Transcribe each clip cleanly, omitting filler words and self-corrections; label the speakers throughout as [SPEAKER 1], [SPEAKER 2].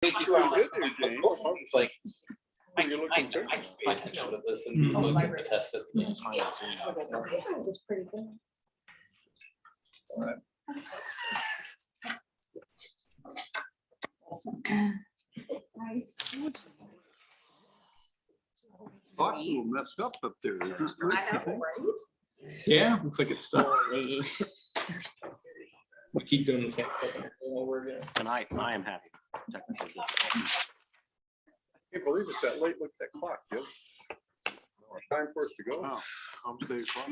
[SPEAKER 1] 2 hours.
[SPEAKER 2] It's like I can pay attention to this and look at the test at the time.
[SPEAKER 3] It's pretty good.
[SPEAKER 1] All right. Box a little messed up there. Is this good?
[SPEAKER 3] I know, right?
[SPEAKER 2] Yeah, looks like it's stuck. We keep doing the same stuff over again.
[SPEAKER 4] Tonight, I am having technical difficulties.
[SPEAKER 1] I can't believe it's that late. Look at that clock, Jim. Time for us to go.
[SPEAKER 4] Oh, I'm saying clock.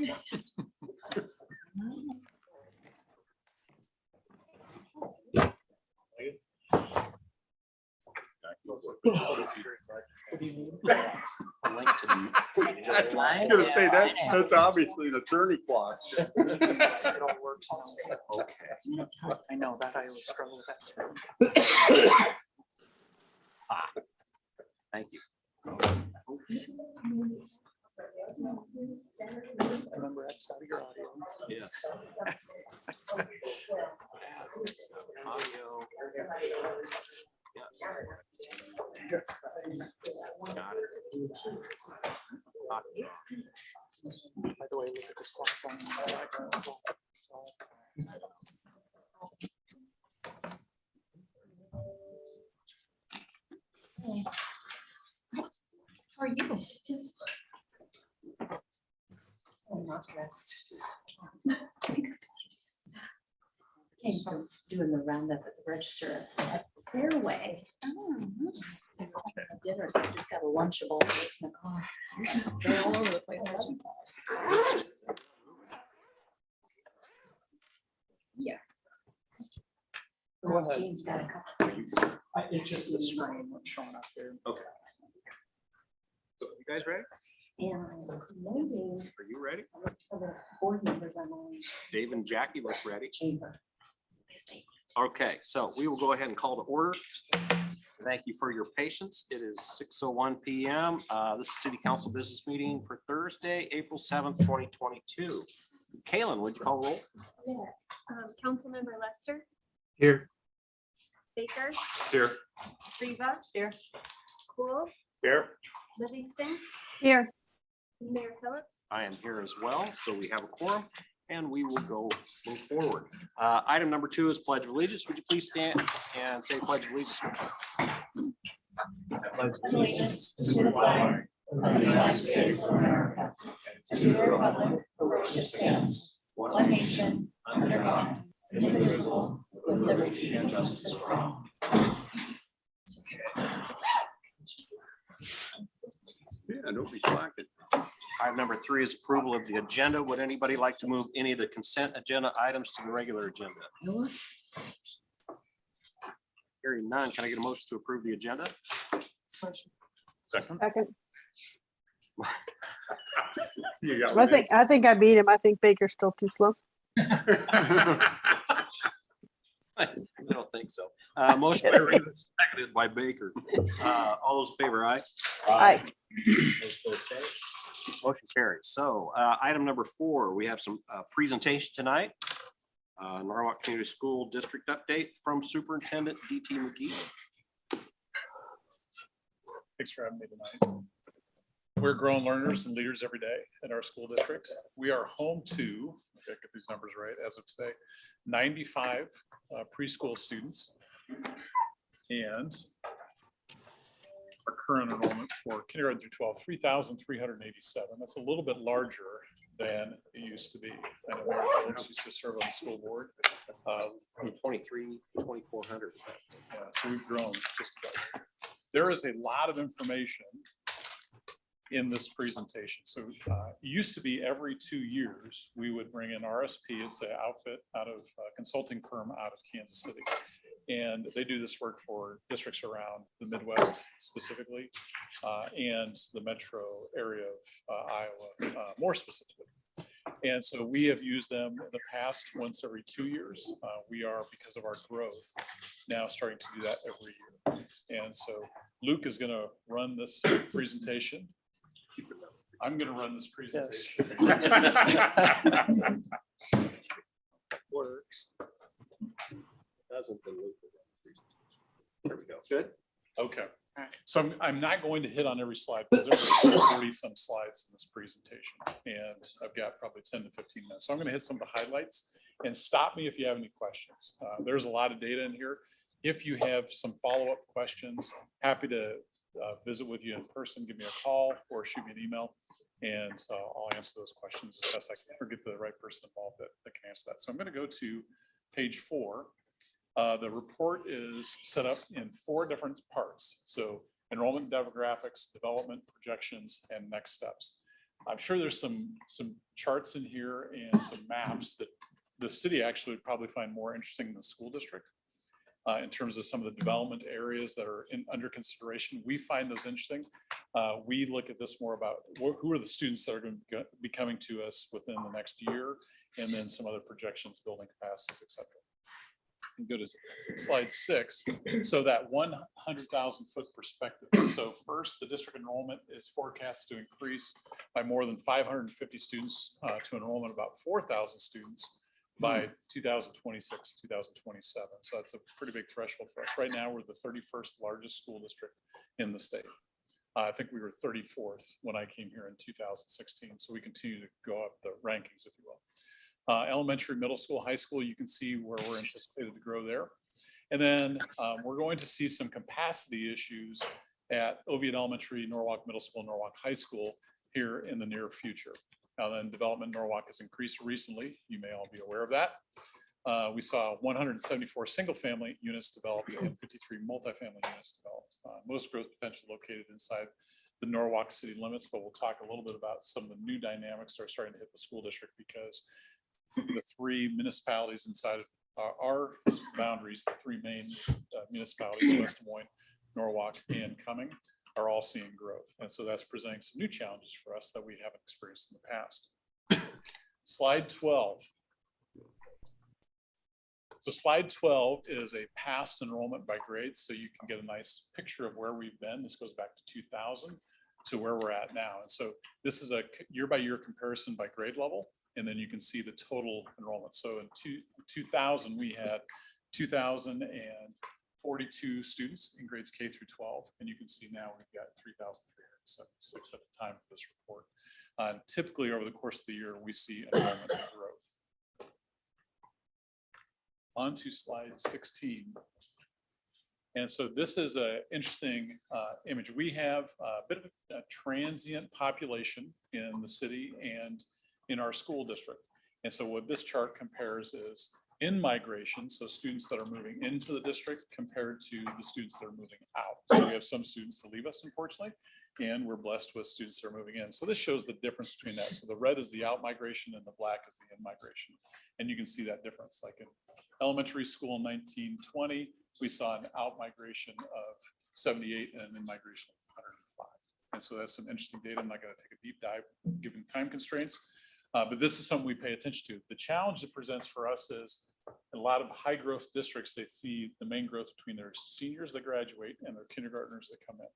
[SPEAKER 4] A link to the.
[SPEAKER 1] I was gonna say that's obviously an attorney clock.
[SPEAKER 5] It all works now.
[SPEAKER 4] Okay.
[SPEAKER 5] I know that I always struggle with that too.
[SPEAKER 4] Thank you.
[SPEAKER 5] Remember X out of your audio.
[SPEAKER 4] Yeah. Audio. Yes. Got it.
[SPEAKER 5] By the way, look at this clock on the
[SPEAKER 3] How are you? Just. I'm not stressed. Came from doing the roundup at the register at the Fairway. Dinner, so I just got a Lunchable in the car. This is still all over the place. Yeah.
[SPEAKER 5] Go ahead.
[SPEAKER 3] James got a couple things.
[SPEAKER 5] It's just the screen what's showing up there.
[SPEAKER 4] Okay. So you guys ready?
[SPEAKER 3] And I'm loading
[SPEAKER 4] Are you ready?
[SPEAKER 3] some of the board members on my
[SPEAKER 4] Dave and Jackie look ready.
[SPEAKER 3] chamber.
[SPEAKER 4] Okay, so we will go ahead and call to order. Thank you for your patience. It is 6:01 p.m. This is City Council business meeting for Thursday, April 7th, 2022. Kaylin, would you call roll?
[SPEAKER 6] Yes. Councilmember Lester,
[SPEAKER 2] Here.
[SPEAKER 6] Baker,
[SPEAKER 2] Here.
[SPEAKER 6] Riva. Here. Cool,
[SPEAKER 2] Here.
[SPEAKER 6] Livingston,
[SPEAKER 3] Here.
[SPEAKER 6] Mayor Phillips.
[SPEAKER 4] I am here as well, so we have a quorum and we will move forward. Item number 2 is Pledge of Allegiance. Would you please stand and say Pledge of Allegiance?
[SPEAKER 3] Allegiance to the flag of the United States of America, and to the republic for which it stands, one nation, under God, indivisible, with liberty and justice for all.
[SPEAKER 1] Yeah, don't be slacking.
[SPEAKER 4] Item number 3 is approval of the agenda. Would anybody like to move any of the consent agenda items to the regular agenda? Hearing none, can I get a motion to approve the agenda?
[SPEAKER 1] Second.
[SPEAKER 7] Second.
[SPEAKER 1] You got
[SPEAKER 7] I think I beat him. I think Baker's still too slow.
[SPEAKER 4] I don't think so. Motion by Reed, seconded by Baker. All those in favor, aye?
[SPEAKER 7] Aye.
[SPEAKER 4] Those opposed, say. Motion carries. So item number 4, we have some presentation tonight. Norwalk Community School District update from Superintendent DT McGee.
[SPEAKER 8] Thanks for having me tonight. We're growing learners and leaders every day in our school districts. We are home to, I gotta get these numbers right as of today, 95 preschool students. And our current enrollment for kindergarten through 12, 3,387. That's a little bit larger than it used to be. I know Mayor Phillips used to serve on the school board.
[SPEAKER 4] 2,400.
[SPEAKER 8] Yeah, so we've grown just about. There is a lot of information in this presentation. So it used to be every 2 years, we would bring in RSP. It's an outfit out of a consulting firm out of Kansas City. And they do this work for districts around the Midwest specifically, and the metro area of Iowa more specifically. And so we have used them in the past once every 2 years. We are, because of our growth, now starting to do that every year. And so Luke is going to run this presentation. I'm going to run this presentation.
[SPEAKER 4] Works. Doesn't.
[SPEAKER 1] There we go. Good.
[SPEAKER 8] Okay, so I'm not going to hit on every slide because there are 40 some slides in this presentation and I've got probably 10 to 15 minutes. So I'm going to hit some of the highlights and stop me if you have any questions. There's a lot of data in here. If you have some follow-up questions, happy to visit with you in person, give me a call or shoot me an email and I'll answer those questions as best I can or get the right person involved that can answer that. So I'm going to go to page 4. The report is set up in 4 different parts. So enrollment demographics, development projections, and next steps. I'm sure there's some charts in here and some maps that the city actually would probably find more interesting than the school district in terms of some of the development areas that are under consideration. We find those interesting. We look at this more about who are the students that are going to be coming to us within the next year, and then some other projections, building capacities, et cetera. Go to slide 6. So that 100,000 foot perspective. So first, the district enrollment is forecast to increase by more than 550 students to enrollment about 4,000 students by 2026, 2027. So that's a pretty big threshold for us. Right now, we're the 31st largest school district in the state. I think we were 34th when I came here in 2016. So we continue to go up the rankings, if you will. Elementary, middle school, high school, you can see where we're anticipated to grow there. And then we're going to see some capacity issues at Oviatt Elementary, Norwalk Middle School, Norwalk High School here in the near future. Now then, development in Norwalk has increased recently. You may all be aware of that. We saw 174 single family units developed and 53 multifamily units developed. Most growth potential located inside the Norwalk city limits, but we'll talk a little bit about some of the new dynamics that are starting to hit the school district because the 3 municipalities inside of our boundaries, the 3 main municipalities, West Des Moines, Norwalk, and Cumming, are all seeing growth. And so that's presenting some new challenges for us that we haven't experienced in the past. Slide 12. So slide 12 is a past enrollment by grade. So you can get a nice picture of where we've been. This goes back to 2000 to where we're at now. And so this is a year-by-year comparison by grade level. And then you can see the total enrollment. So in 2000, we had 2,042 students in grades K through 12. And you can see now we've got 3,376 at the time of this report. Typically over the course of the year, we see enrollment growth. On to slide 16. And so this is an interesting image. We have a bit of a transient population in the city and in our school district. And so what this chart compares is in migration, so students that are moving into the district compared to the students that are moving out. So we have some students that leave us, unfortunately, and we're blessed with students that are moving in. So this shows the difference between that. So the red is the out migration and the black is the in migration. And you can see that difference. Like in elementary school in 1920, we saw an out migration of 78 and an in migration of 105. And so that's some interesting data. I'm not going to take a deep dive given time constraints. But this is something we pay attention to. The challenge it presents for us is in a lot of high growth districts, they see the main growth between their seniors that graduate and their kindergartners that come in.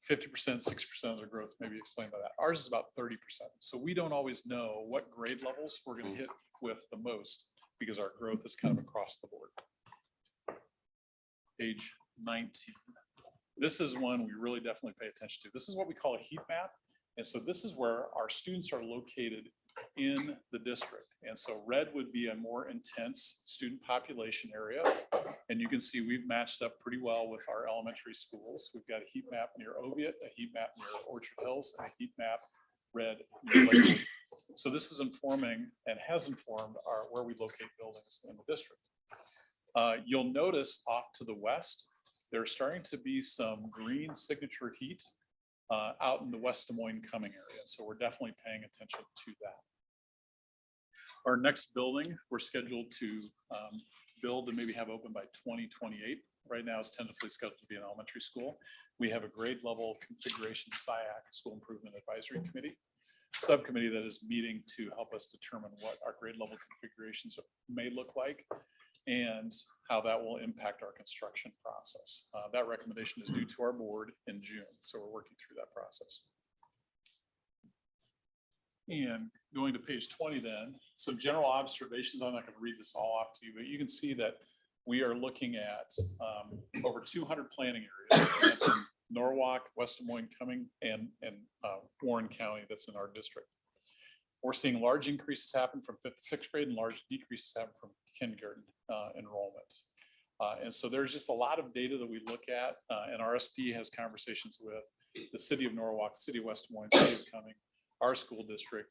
[SPEAKER 8] 50%, 6% of their growth may be explained by that. Ours is about 30%. So we don't always know what grade levels we're going to hit with the most because our growth is kind of across the board. Page 19. This is one we really definitely pay attention to. This is what we call a heat map. And so this is where our students are located in the district. And so red would be a more intense student population area. And you can see we've matched up pretty well with our elementary schools. We've got a heat map near Oviatt, a heat map near Orchard Hills, and a heat map red near Lakewood. So this is informing and has informed where we locate buildings in the district. You'll notice off to the west, there's starting to be some green signature heat out in the West Des Moines Cumming area. So we're definitely paying attention to that. Our next building, we're scheduled to build and maybe have open by 2028. Right now it's tentatively scheduled to be an elementary school. We have a grade level configuration SIAC, School Improvement Advisory Committee, subcommittee that is meeting to help us determine what our grade level configurations may look like and how that will impact our construction process. That recommendation is due to our board in June, so we're working through that process. And going to page 20 then, some general observations. I'm not going to read this all off to you, but you can see that we are looking at over 200 planning areas. That's in Norwalk, West Des Moines, Cumming, and Warren County that's in our district. We're seeing large increases happen from 5th to 6th grade and large decreases happen from kindergarten enrollment. And so there's just a lot of data that we look at, and RSP has conversations with the city of Norwalk, city of West Des Moines, city of Cumming, our school district,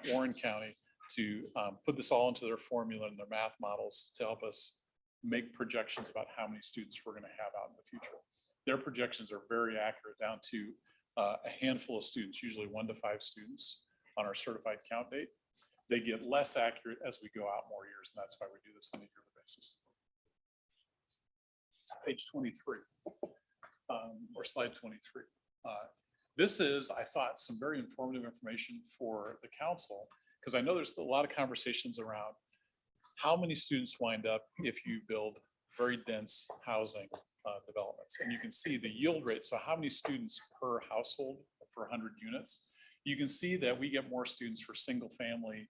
[SPEAKER 8] Warren County, to put this all into their formula and their math models to help us make projections about how many students we're going to have out in the future. Their projections are very accurate down to a handful of students, usually 1 to 5 students on our certified count date. They get less accurate as we go out more years, and that's why we do this on a yearly basis. Page 23, or slide 23. This is, I thought, some very informative information for the council, because I know there's a lot of conversations around how many students wind up if you build very dense housing developments. And you can see the yield rate, so how many students per household for 100 units. You can see that we get more students for single family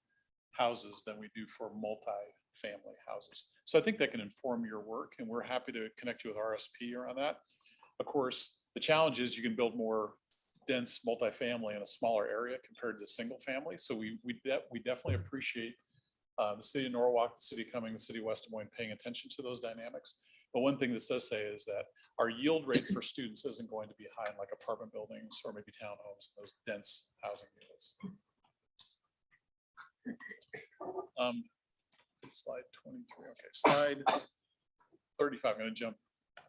[SPEAKER 8] houses than we do for multi-family houses. So I think that can inform your work, and we're happy to connect you with RSP around that. Of course, the challenge is you can build more dense multifamily in a smaller area compared to single family. So we definitely appreciate the city of Norwalk, the city of Cumming, the city of West Des Moines paying attention to those dynamics. But one thing this does say is that our yield rate for students isn't going to be high in like apartment buildings or maybe townhomes, those dense housing units. Slide 23, okay, slide 35, I'm going to jump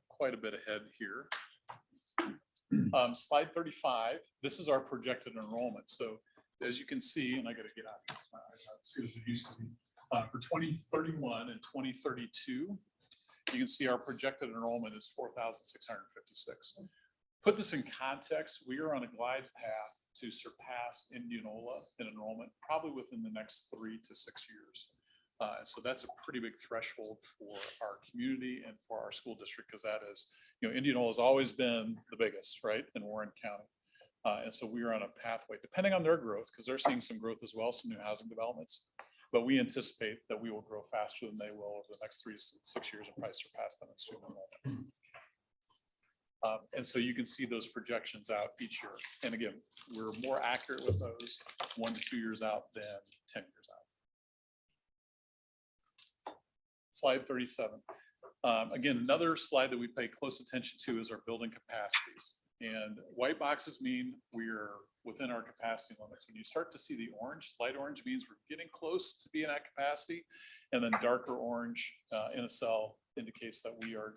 [SPEAKER 8] quite a bit ahead here. Slide 35, this is our projected enrollment. So as you can see, and I got to get out of here, my eyes aren't as good as it used to be. For 2031 and 2032, you can see our projected enrollment is 4,656. Put this in context, we are on a glide path to surpass Indianola in enrollment, probably within the next 3 to 6 years. So that's a pretty big threshold for our community and for our school district, because that is, Indianola has always been the biggest, right, in Warren County. And so we are on a pathway, depending on their growth, because they're seeing some growth as well, some new housing developments. But we anticipate that we will grow faster than they will over the next 3 to 6 years and probably surpass them in student enrollment. And so you can see those projections out each year. And again, we're more accurate with those 1 to 2 years out than 10 years out. Slide 37. Again, another slide that we pay close attention to is our building capacities. And white boxes mean we're within our capacity limits. When you start to see the orange, light orange means we're getting close to being at capacity. And then darker orange in a cell indicates that we are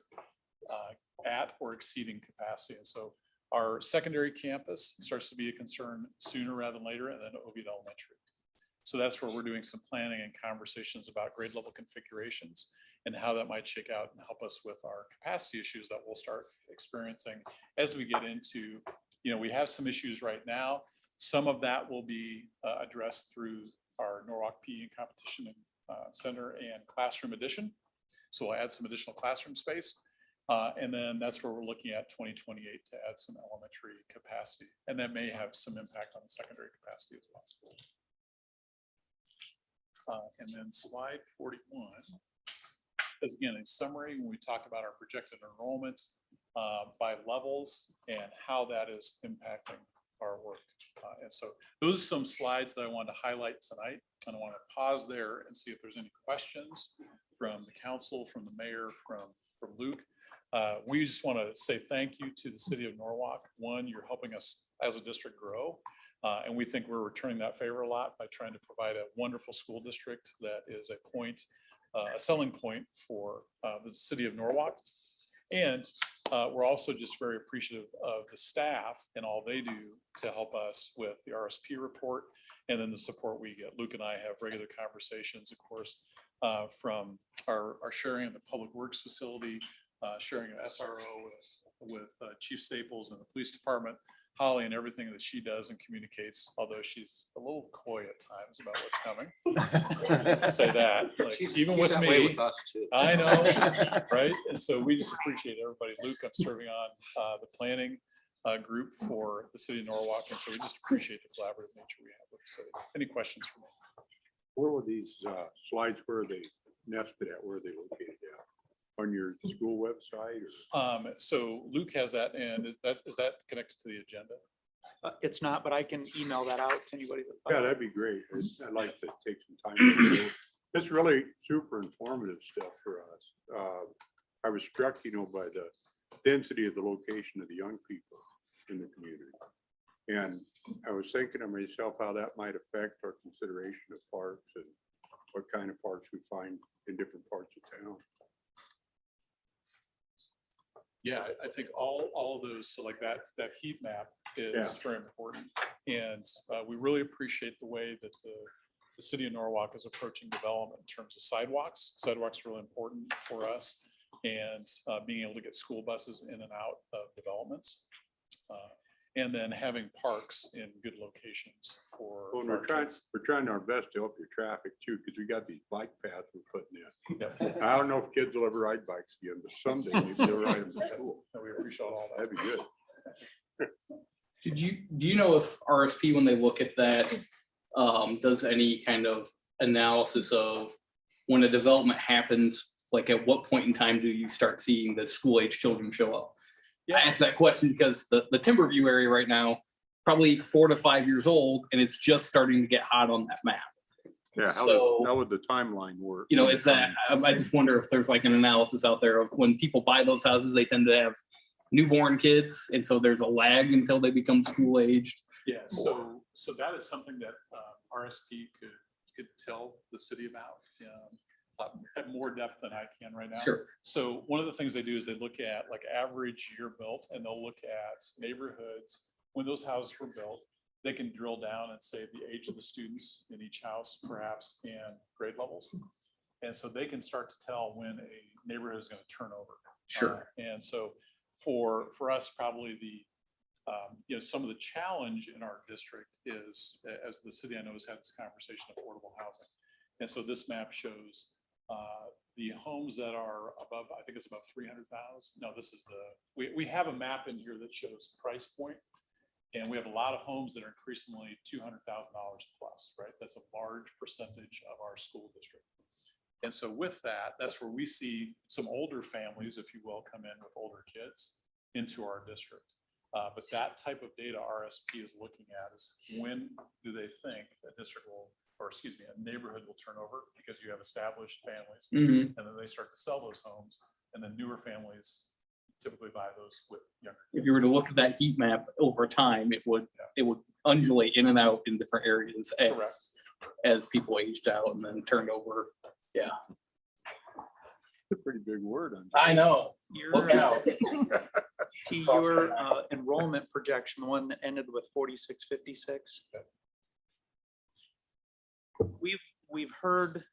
[SPEAKER 8] at or exceeding capacity. And so our secondary campus starts to be a concern sooner rather than later, and then Oviatt Elementary. So that's where we're doing some planning and conversations about grade level configurations and how that might shake out and help us with our capacity issues that we'll start experiencing as we get into, we have some issues right now. Some of that will be addressed through our Norwalk PE and Competition Center and Classroom Addition. So we'll add some additional classroom space. And then that's where we're looking at 2028 to add some elementary capacity. And that may have some impact on the secondary capacity as well. And then slide 41 is again a summary when we talk about our projected enrollment by levels and how that is impacting our work. And so those are some slides that I wanted to highlight tonight. And I want to pause there and see if there's any questions from the council, from the mayor, from Luke. We just want to say thank you to the city of Norwalk. One, you're helping us as a district grow. And we think we're returning that favor a lot by trying to provide a wonderful school district that is a selling point for the city of Norwalk. And we're also just very appreciative of the staff and all they do to help us with the RSP report and then the support we get. Luke and I have regular conversations, of course, from our sharing of the public works facility, sharing an SRO with Chief Staples and the police department, Holly, and everything that she does and communicates, although she's a little coy at times about what's coming. I'll say that, like, even with me,
[SPEAKER 4] with us too.
[SPEAKER 8] I know, right? And so we just appreciate everybody. Luke, I'm serving on the planning group for the city of Norwalk, and so we just appreciate the collaborative nature we have with the city. Any questions for me?
[SPEAKER 1] Where were these slides, where are they nested at, where are they located at? on your school website or?
[SPEAKER 8] So Luke has that, and is that connected to the agenda?
[SPEAKER 5] It's not, but I can email that out to anybody.
[SPEAKER 1] Yeah, that'd be great. I'd like to take some time. to do it. It's really super informative stuff for us. I was struck, by the density of the location of the young people in the community. And I was thinking to myself how that might affect our consideration of parks and what kind of parks we find in different parts of town.
[SPEAKER 8] Yeah, I think all of those, so like that heat map is very important. And we really appreciate the way that the city of Norwalk is approaching development in terms of sidewalks. Sidewalks are really important for us, and being able to get school buses in and out of developments. And then having parks in good locations for.
[SPEAKER 1] Well,
[SPEAKER 8] for our kids.
[SPEAKER 1] we're trying our best to help your traffic too, because we got these bike paths we're putting in.
[SPEAKER 8] Yeah.
[SPEAKER 1] I don't know if kids will ever ride bikes again, but someday maybe they'll ride them to school.
[SPEAKER 8] And we appreciate all that.
[SPEAKER 1] That'd be good.
[SPEAKER 9] Do you know if RSP, when they look at that, does any kind of analysis of when a development happens, like at what point in time do you start seeing the school age children show up? I asked that question because the Timberview area right now, probably 4 to 5 years old, and it's just starting to get hot on that map.
[SPEAKER 1] Yeah,
[SPEAKER 9] So-
[SPEAKER 1] how would the timeline work?
[SPEAKER 9] Is that, I just wonder if there's like an analysis out there of when people buy those houses, they tend to have newborn kids, and so there's a lag until they become school aged.
[SPEAKER 8] Yeah, so that is something that RSP could tell the city about at more depth than I can right now.
[SPEAKER 9] Sure.
[SPEAKER 8] So one of the things they do is they look at like average year built, and they'll look at neighborhoods. When those houses were built, they can drill down and say the age of the students in each house, perhaps, and grade levels. And so they can start to tell when a neighborhood is going to turn over.
[SPEAKER 9] Sure.
[SPEAKER 8] And so for us, probably some of the challenge in our district is, as the city I know has had this conversation, affordable housing. And so this map shows the homes that are above, I think it's about 300,000. No, this is we have a map in here that shows price point. And we have a lot of homes that are increasingly $200,000 plus, right? That's a large percentage of our school district. And so with that, that's where we see some older families, if you will, come in with older kids into our district. But that type of data RSP is looking at is when do they think a district will, or excuse me, a neighborhood will turn over because you have established families,
[SPEAKER 9] Mhm.
[SPEAKER 8] and then they start to sell those homes, and then newer families typically buy those with younger.
[SPEAKER 9] If you were to look at that heat map over time, it would undulate in and out in different areas as people aged out and then turned over. Yeah.
[SPEAKER 1] A pretty big word on.
[SPEAKER 9] I know.
[SPEAKER 5] Your enrollment projection, the one that ended with 4656. We've heard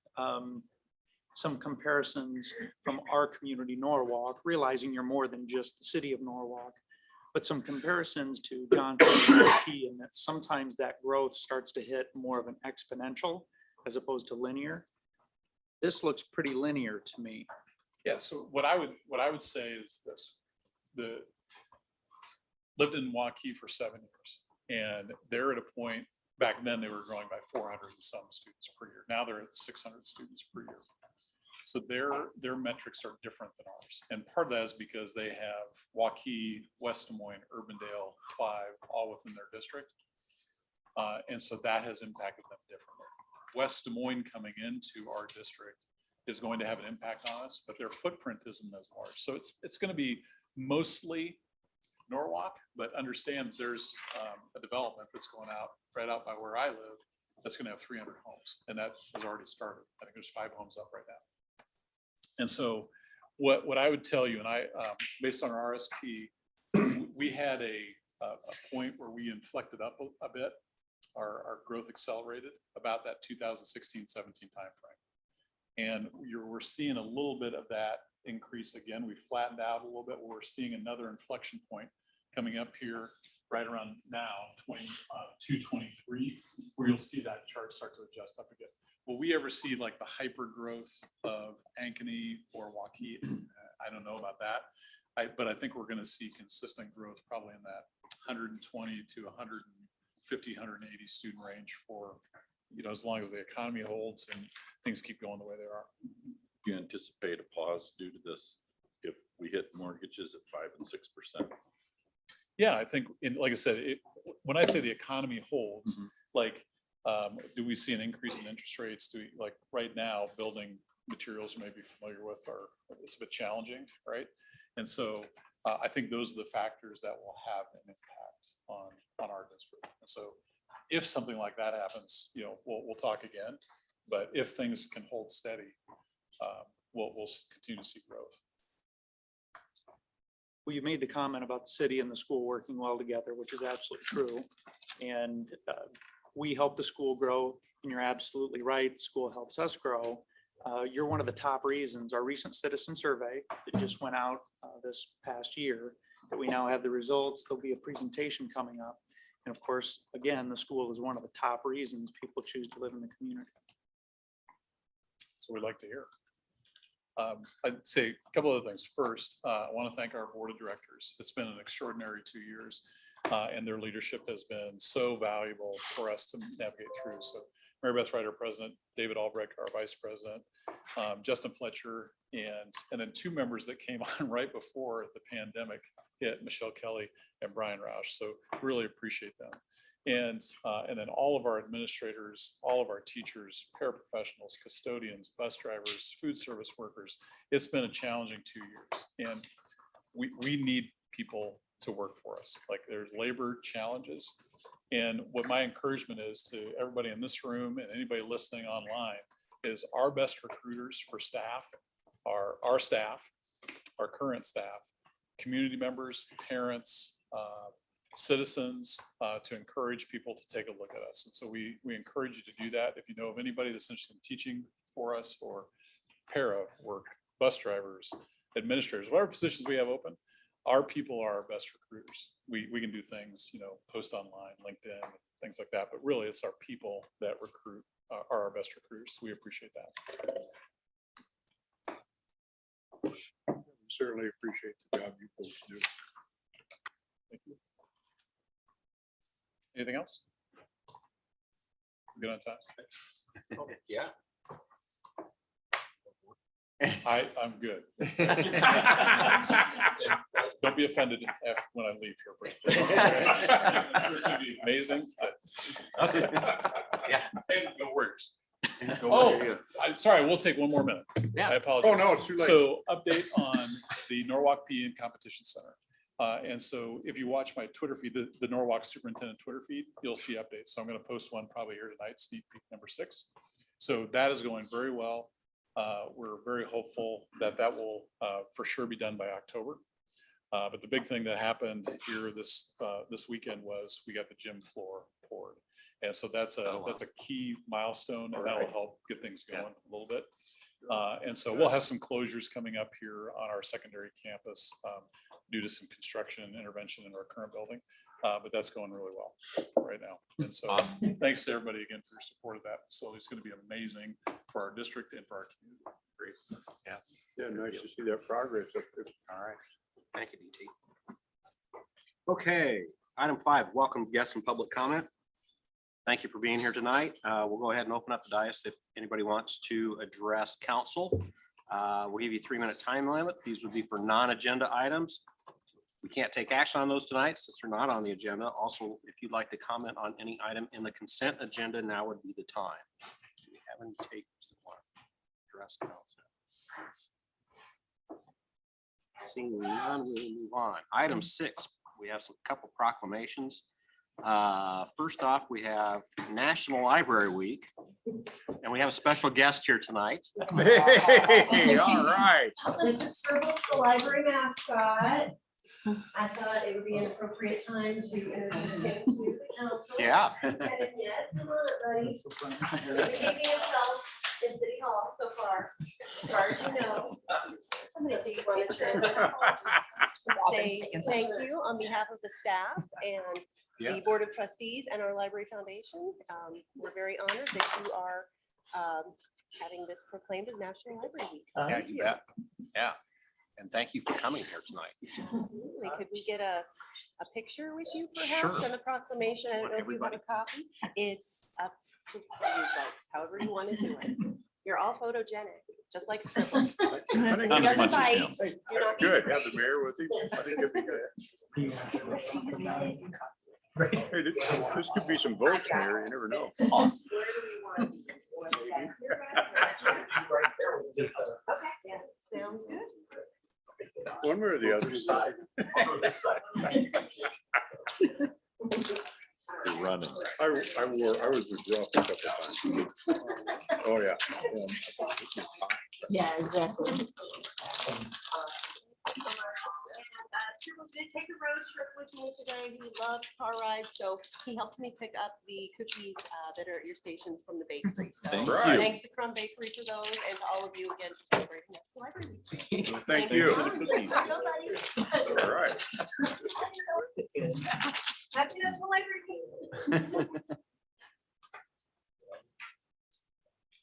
[SPEAKER 5] some comparisons from our community, Norwalk, realizing you're more than just the city of Norwalk, but some comparisons to Johnson and that sometimes that growth starts to hit more of an exponential as opposed to linear. This looks pretty linear to me.
[SPEAKER 8] Yeah, so what I would say is this: lived in Waukee for 7 years, and they're at a point. Back then, they were growing by 400 and some students per year. Now they're at 600 students per year. So their metrics are different than ours, and part of that is because they have Waukee, West Des Moines, Urbandale, 5 all within their district, and so that has impacted them differently. West Des Moines coming into our district is going to have an impact on us, but their footprint isn't as large. So it's going to be mostly Norwalk, but understand there's a development that's going out right out by where I live that's going to have 300 homes, and that has already started. I think there's 5 homes up right now. And so what I would tell you, and I based on our RSP, we had a point where we inflected up a bit. Our growth accelerated about that 2016-17 timeframe. And we're seeing a little bit of that increase again. We flattened out a little bit. We're seeing another inflection point coming up here right around now, 22, 23, where you'll see that chart start to adjust up again. Will we ever see like the hyper growth of Ankeny or Waukee? I don't know about that. But I think we're going to see consistent growth probably in that 120 to 150, 180 student range for, as long as the economy holds and things keep going the way they are.
[SPEAKER 10] Do you anticipate a pause due to this if we hit mortgages at 5 and 6%?
[SPEAKER 8] Yeah, I think, like I said, when I say the economy holds, like, do we see an increase in interest rates? Like right now, building materials you may be familiar with it's a bit challenging, right? And so I think those are the factors that will have an impact on our district. And so if something like that happens, we'll talk again. But if things can hold steady, we'll continue to see growth.
[SPEAKER 5] Well, you made the comment about the city and the school working well together, which is absolutely true. And we help the school grow, and you're absolutely right. The school helps us grow. You're one of the top reasons. Our recent citizen survey that just went out this past year, that we now have the results. There'll be a presentation coming up. And of course, again, the school is one of the top reasons people choose to live in the community.
[SPEAKER 8] So we'd like to hear. I'd say a couple of things. First, I want to thank our board of directors. It's been an extraordinary 2 years, and their leadership has been so valuable for us to navigate through. So Mary Beth Wright, our president, David Albrecht, our vice president, Justin Fletcher, and then 2 members that came on right before the pandemic hit, Michelle Kelly and Brian Roush. So really appreciate them. And then all of our administrators, all of our teachers, paraprofessionals, custodians, bus drivers, food service workers. It's been a challenging 2 years, and we need people to work for us. Like, there's labor challenges. And what my encouragement is to everybody in this room and anybody listening online is our best recruiters for staff are our staff, our current staff, community members, parents, citizens, to encourage people to take a look at us. And so we encourage you to do that. If you know of anybody that's interested in teaching for us, or para work, bus drivers, administrators, whatever positions we have open, our people are our best recruiters. We can do things, post online, LinkedIn, things like that, but really it's our people that recruit are our best recruiters. We appreciate that.
[SPEAKER 1] We certainly appreciate the job you folks do.
[SPEAKER 8] Thank you. Anything else? Good on time.
[SPEAKER 4] Yeah.
[SPEAKER 8] I'm good. Don't be offended when I leave here. This would be amazing.
[SPEAKER 4] Yeah.
[SPEAKER 10] No worries.
[SPEAKER 8] Oh, I'm sorry, we'll take one more minute.
[SPEAKER 4] Yeah.
[SPEAKER 8] I apologize.
[SPEAKER 1] Oh, no, it's too late.
[SPEAKER 8] So update on the Norwalk PE Competition Center. And so if you watch my Twitter feed, the Norwalk Superintendent Twitter feed, you'll see updates. So I'm going to post one probably here tonight, sneak peek number 6. So that is going very well. We're very hopeful that will for sure be done by October. But the big thing that happened here this weekend was we got the gym floor poured. And so that's a key milestone, and that'll help get things going a little bit. And so we'll have some closures coming up here on our secondary campus due to some construction and intervention in our current building. But that's going really well right now. And so thanks to everybody again for your support of that facility. It's going to be amazing for our district and for our community.
[SPEAKER 4] Great. Yeah.
[SPEAKER 1] Yeah, nice to see that progress up there.
[SPEAKER 4] All right. Thank you, DT. Okay, item 5, welcome guests and public comment. Thank you for being here tonight. We'll go ahead and open up the dais if anybody wants to address council. We'll give you a 3-minute time limit. These would be for non-agenda items. We can't take action on those tonight since they're not on the agenda. Also, if you'd like to comment on any item in the consent agenda, now would be the time. Do we have any takers that want to address council? Seeing none, we'll move on. Item 6, we have some couple proclamations. First off, we have National Library Week, and we have a special guest here tonight.
[SPEAKER 1] Hey, all right.
[SPEAKER 6] This is Scribbles, the library mascot. I thought it would be an appropriate time to introduce him to the council.
[SPEAKER 4] Yeah.
[SPEAKER 6] Hadn't yet. Come on, buddy. Repeating himself in City Hall so far, as far as you know. Somebody think wanted to say thank you on behalf of the staff and the Board of Trustees and our Library Foundation. We're very honored that you are having this proclaimed as National Library Week. So
[SPEAKER 4] Yeah,
[SPEAKER 6] thank
[SPEAKER 4] you bet. Yeah. And thank you for coming here tonight.
[SPEAKER 6] Absolutely. Could we get a picture with you perhaps
[SPEAKER 4] Sure.
[SPEAKER 6] and a proclamation? I don't know if you have a copy. It's up to you folks, however you want to do it. You're all photogenic. just like strippers.
[SPEAKER 1] I think
[SPEAKER 10] Not
[SPEAKER 6] He
[SPEAKER 10] as
[SPEAKER 1] it's
[SPEAKER 6] doesn't
[SPEAKER 10] much as
[SPEAKER 6] bite.
[SPEAKER 10] him.
[SPEAKER 6] You're not
[SPEAKER 1] good. Have the mayor with him. I think it'd be good. Hey, this could be some votes, Mayor. You never know.
[SPEAKER 2] Awesome.
[SPEAKER 6] Okay, sounds good.
[SPEAKER 1] One way or the other.
[SPEAKER 10] You're running.
[SPEAKER 1] I was with Ruff a couple times. Oh, yeah.
[SPEAKER 3] Yeah, exactly.
[SPEAKER 6] Triple did take a road trip with me today. He loved car rides, so he helped me pick up the cookies that are at your stations from the bakery. So
[SPEAKER 10] Thank
[SPEAKER 1] you.
[SPEAKER 6] thanks to Crumb Bakery for those, and to all of you again for celebrating the library.
[SPEAKER 1] Well, thank you.
[SPEAKER 6] Nobody.
[SPEAKER 1] All right.
[SPEAKER 6] Happy National Library Week.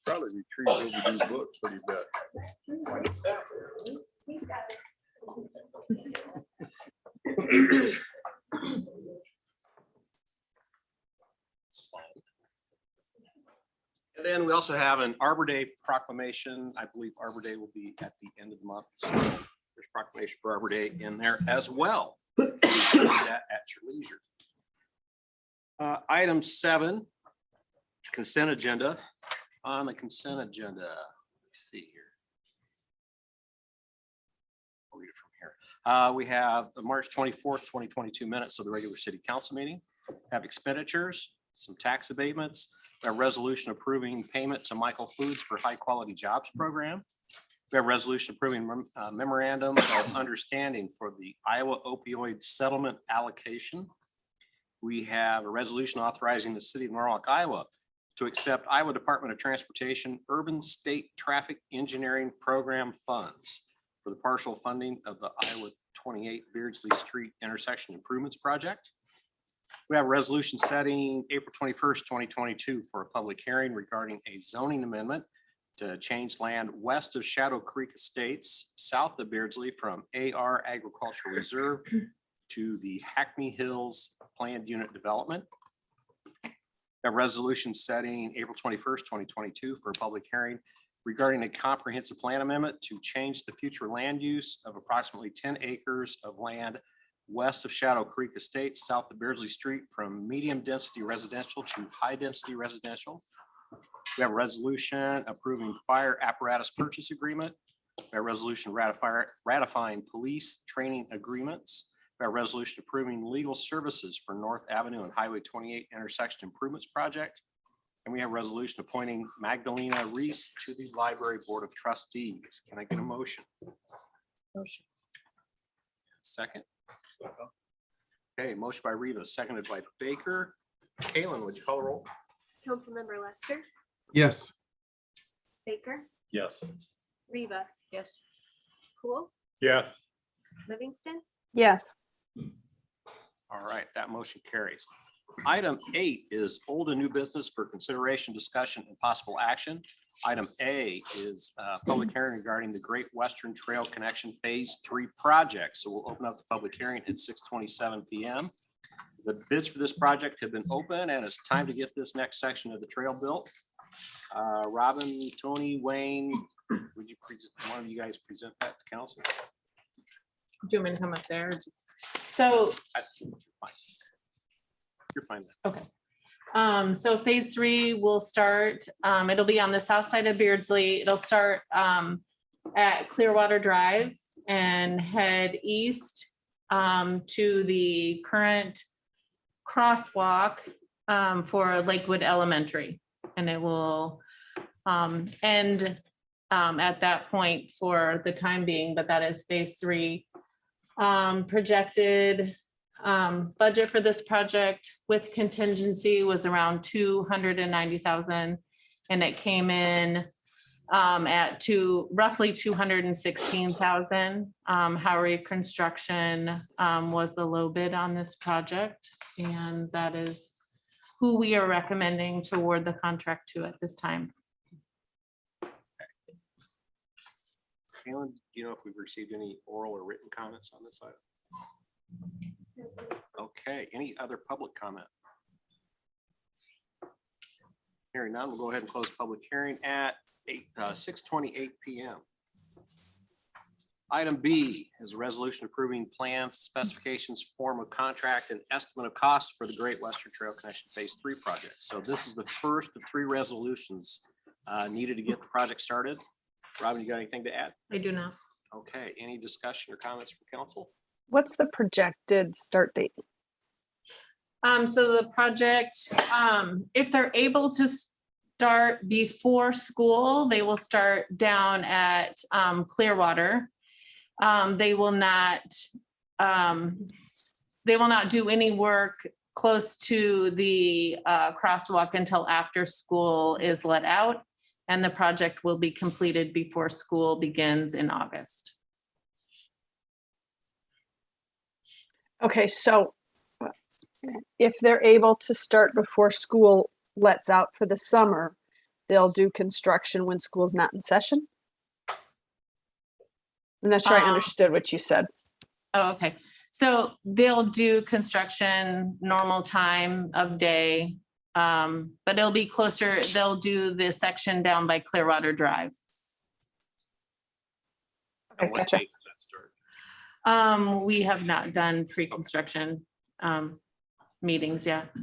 [SPEAKER 1] Probably retrieve overdue books pretty bad.
[SPEAKER 6] He's got it.
[SPEAKER 4] And then we also have an Arbor Day proclamation. I believe Arbor Day will be at the end of the month. So there's proclamation for Arbor Day in there as well. You can do that at your leisure. Item 7, consent agenda. On the consent agenda, let's see here. I'll read it from here. We have the March 24th, 2022 minutes of the regular city council meeting. Have expenditures, some tax abatements, a resolution approving payment to Michael Foods for high quality jobs program. We have a resolution approving memorandum of understanding for the Iowa opioid settlement allocation. We have a resolution authorizing the city of Norwalk, Iowa to accept Iowa Department of Transportation Urban State Traffic Engineering Program funds for the partial funding of the Iowa 28 Beardsley Street intersection improvements project. We have a resolution setting April 21st, 2022 for a public hearing regarding a zoning amendment to change land west of Shadow Creek Estates, south of Beardsley from AR Agricultural Reserve to the Hackney Hills Planned Unit Development. A resolution setting April 21st, 2022 for a public hearing regarding a comprehensive plan amendment to change the future land use of approximately 10 acres of land west of Shadow Creek Estates, south of Beardsley Street from medium density residential to high density residential. We have a resolution approving fire apparatus purchase agreement. We have a resolution ratifying police training agreements. We have a resolution approving legal services for North Avenue and Highway 28 intersection improvements project. And we have a resolution appointing Magdalena Reese to the Library Board of Trustees. Can I get a motion?
[SPEAKER 3] Motion.
[SPEAKER 4] Second. Okay, motion by Reva, seconded by Baker. Kalen, would you call the roll?
[SPEAKER 6] Councilmember Lester,
[SPEAKER 11] Yes.
[SPEAKER 6] Baker,
[SPEAKER 10] Yes.
[SPEAKER 6] Reva,
[SPEAKER 3] Yes.
[SPEAKER 6] Cool,
[SPEAKER 1] Yes.
[SPEAKER 6] Livingston,
[SPEAKER 7] Yes.
[SPEAKER 4] All right, that motion carries. Item 8 is old and new business for consideration, discussion, and possible action. Item A is public hearing regarding the Great Western Trail Connection Phase 3 project. So we'll open up the public hearing at 6:27 p.m. The bids for this project have been open and it's time to get this next section of the trail built. Robin, Tony, Wayne, would you present, one of you guys present that to council?
[SPEAKER 3] Do you want me to come up there? Or just- So,
[SPEAKER 4] You're fine.
[SPEAKER 3] so phase 3 will start, it'll be on the south side of Beardsley. It'll start at Clearwater Drive and head east to the current crosswalk for Lakewood Elementary. And it will end at that point for the time being, but that is phase 3. Projected budget for this project with contingency was around 290,000, and it came in at roughly 216,000. However, construction was the low bid on this project, and that is who we are recommending to award the contract to at this time.
[SPEAKER 4] Kalen, do you know if we've received any oral or written comments on this item? Okay, any other public comment? Hearing none, we'll go ahead and close public hearing at 6:28 PM. Item B is a resolution approving plans, specifications, form of contract, and estimate of cost for the Great Western Trail Connection Phase 3 project. So this is the first of 3 resolutions needed to get the project started. Robin, you got anything to add?
[SPEAKER 3] I do not.
[SPEAKER 4] Okay, any discussion or comments from council?
[SPEAKER 7] What's the projected start date?
[SPEAKER 3] So the project, if they're able to start before school, they will start down at Clearwater. They will not do any work close to the crosswalk until after school is let out. And the project will be completed before school begins in August.
[SPEAKER 7] Okay, so if they're able to start before school lets out for the summer, they'll do construction when school's not in session? I'm not sure I understood what you said.
[SPEAKER 3] Oh, okay. So they'll do construction normal time of day. But it'll be closer, they'll do the section down by Clearwater Drive.
[SPEAKER 7] Okay,
[SPEAKER 4] What
[SPEAKER 7] gotcha.
[SPEAKER 4] date does that start?
[SPEAKER 3] We have not done pre-construction meetings yet.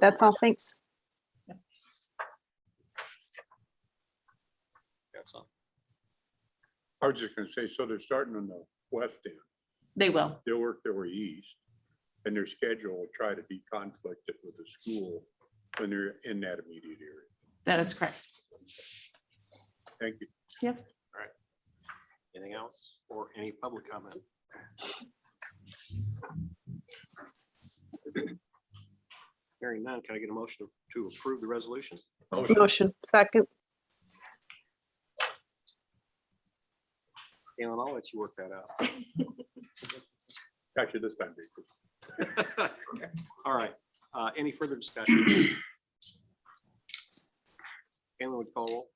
[SPEAKER 7] That's all, thanks.
[SPEAKER 4] Excellent.
[SPEAKER 1] I was just gonna say, so they're starting on the west end.
[SPEAKER 3] They will.
[SPEAKER 1] They'll work their way east. And their schedule will try to be conflicted with the school when they're in that immediate area.
[SPEAKER 3] That is correct.
[SPEAKER 1] Thank you.
[SPEAKER 3] Yep.
[SPEAKER 4] Anything else or any public comment? Hearing none, can I get a motion to approve the resolution?
[SPEAKER 7] Motion, second.
[SPEAKER 4] Alan, I'll let you work that out.
[SPEAKER 1] Gotcha this time, Baker.
[SPEAKER 4] All right, any further discussion? Alan, would you call roll?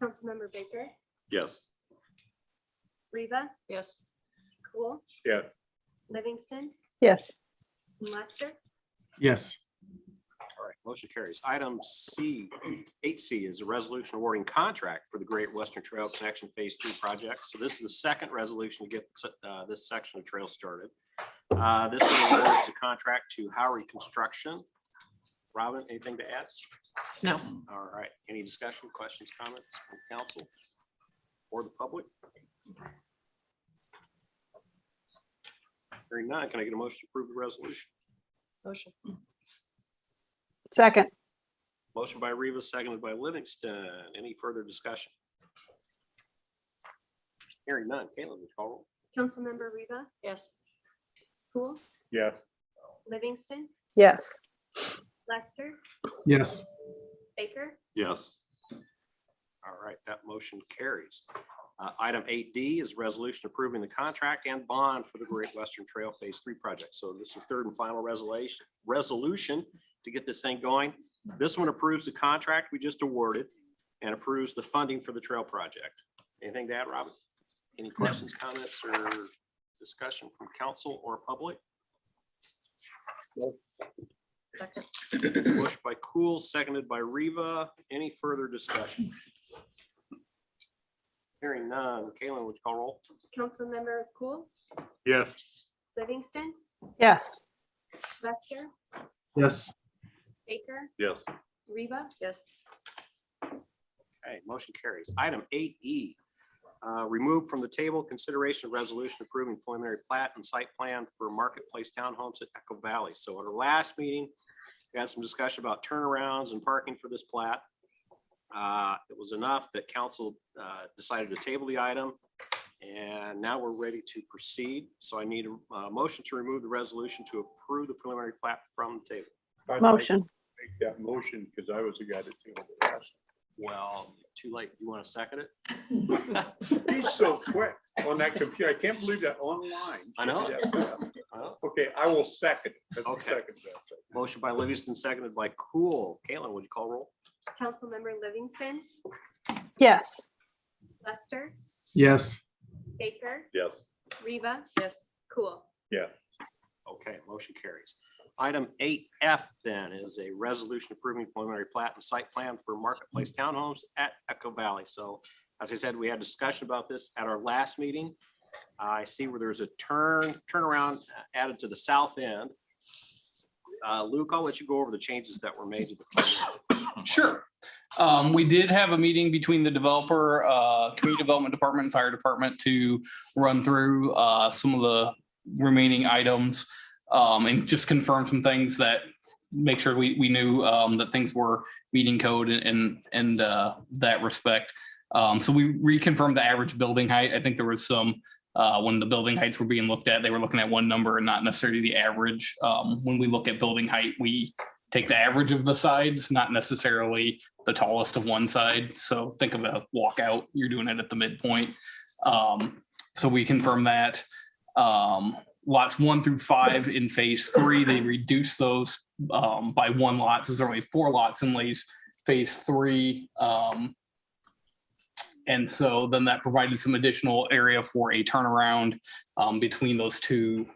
[SPEAKER 6] Councilmember Baker,
[SPEAKER 10] Yes.
[SPEAKER 6] Riva,
[SPEAKER 3] Yes.
[SPEAKER 6] Cool,
[SPEAKER 1] Yeah,
[SPEAKER 6] Livingston,
[SPEAKER 7] Yes.
[SPEAKER 6] and Lester.
[SPEAKER 11] Yes.
[SPEAKER 4] All right, motion carries. Item C, 8C is a resolution awarding contract for the Great Western Trail Connection Phase 3 project. So this is the second resolution to get this section of trail started. This one awards the contract to Howery Construction. Robin, anything to add?
[SPEAKER 3] No.
[SPEAKER 4] All right, any discussion, questions, comments from council or the public? Hearing none, can I get a motion to approve the resolution?
[SPEAKER 3] Motion.
[SPEAKER 7] Second.
[SPEAKER 4] Motion by Rivas, seconded by Livingston. Any further discussion? Hearing none. Caitlin, would you call roll?
[SPEAKER 6] Councilmember Riva,
[SPEAKER 3] Yes.
[SPEAKER 6] Cool,
[SPEAKER 1] yeah,
[SPEAKER 6] Livingston,
[SPEAKER 7] Yes.
[SPEAKER 6] Lester,
[SPEAKER 11] Yes.
[SPEAKER 6] Baker,
[SPEAKER 10] Yes.
[SPEAKER 4] All right, that motion carries. Item 8D is resolution approving the contract and bond for the Great Western Trail Phase 3 project. So this is third and final resolution to get this thing going. This one approves the contract we just awarded and approves the funding for the trail project. Anything to add, Robin? Any questions, comments, or discussion from council or public? Motion by Cool, seconded by Riva. Any further discussion? Hearing none. Caitlin, would you call roll?
[SPEAKER 6] Councilmember Cool,
[SPEAKER 1] yes,
[SPEAKER 6] Livingston,
[SPEAKER 7] Yes.
[SPEAKER 6] Lester,
[SPEAKER 11] Yes.
[SPEAKER 6] Baker,
[SPEAKER 10] Yes.
[SPEAKER 6] Riva.
[SPEAKER 3] Yes.
[SPEAKER 4] Okay, motion carries. Item 8E, remove from the table consideration of resolution approving preliminary plat and site plan for Marketplace Townhomes at Echo Valley. So at our last meeting, we had some discussion about turnarounds and parking for this plat. It was enough that council decided to table the item, and now we're ready to proceed. So I need a motion to remove the resolution to approve the preliminary plat from the table.
[SPEAKER 1] I'd like
[SPEAKER 7] Motion.
[SPEAKER 1] to Make that motion because I was the guy that tabled it last.
[SPEAKER 4] Well, too late. You want to second it?
[SPEAKER 1] He's so quick on that computer. I can't believe that online.
[SPEAKER 4] I know.
[SPEAKER 1] Yeah. Okay, I will second it. That's the
[SPEAKER 4] Okay.
[SPEAKER 1] second best.
[SPEAKER 4] Motion by Livingston, seconded by Cool. Caitlin, would you call roll?
[SPEAKER 6] Councilmember Livingston,
[SPEAKER 7] Yes.
[SPEAKER 6] Lester,
[SPEAKER 11] Yes.
[SPEAKER 6] Baker,
[SPEAKER 10] Yes.
[SPEAKER 6] Riva.
[SPEAKER 3] Yes.
[SPEAKER 6] Cool.
[SPEAKER 1] Yeah,
[SPEAKER 4] Okay, motion carries. Item 8F then is a resolution approving preliminary plat and site plan for Marketplace Townhomes at Echo Valley. So as I said, we had discussion about this at our last meeting. I see where there's a turnaround added to the south end. Luke, I'll let you go over the changes that were made to the plan.
[SPEAKER 9] Sure. We did have a meeting between the developer, community development department, and fire department to run through some of the remaining items and just confirm some things that make sure we knew that things were meeting code in that respect. So we reconfirmed the average building height. I think there was some when the building heights were being looked at, they were looking at one number and not necessarily the average. When we look at building height, we take the average of the sides, not necessarily the tallest of one side. So think of a walkout, you're doing it at the midpoint. So we confirm that. Lots 1 through 5 in phase 3, they reduced those by 1 lot. So there's only 4 lots in phase 3. And so then that provided some additional area for a turnaround between those two,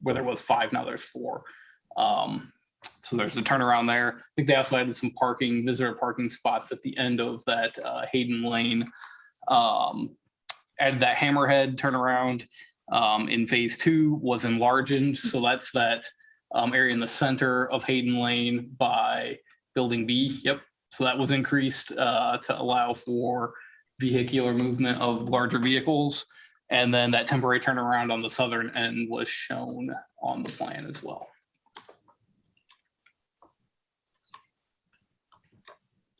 [SPEAKER 9] where there was 5, now there's 4. So there's a turnaround there. I think they also added some visitor parking spots at the end of that Hayden Lane. Added that hammerhead turnaround in phase 2 was enlarged. So that's that area in the center of Hayden Lane by building B. Yep. So that was increased to allow for vehicular movement of larger vehicles. And then that temporary turnaround on the southern end was shown on the plan as well.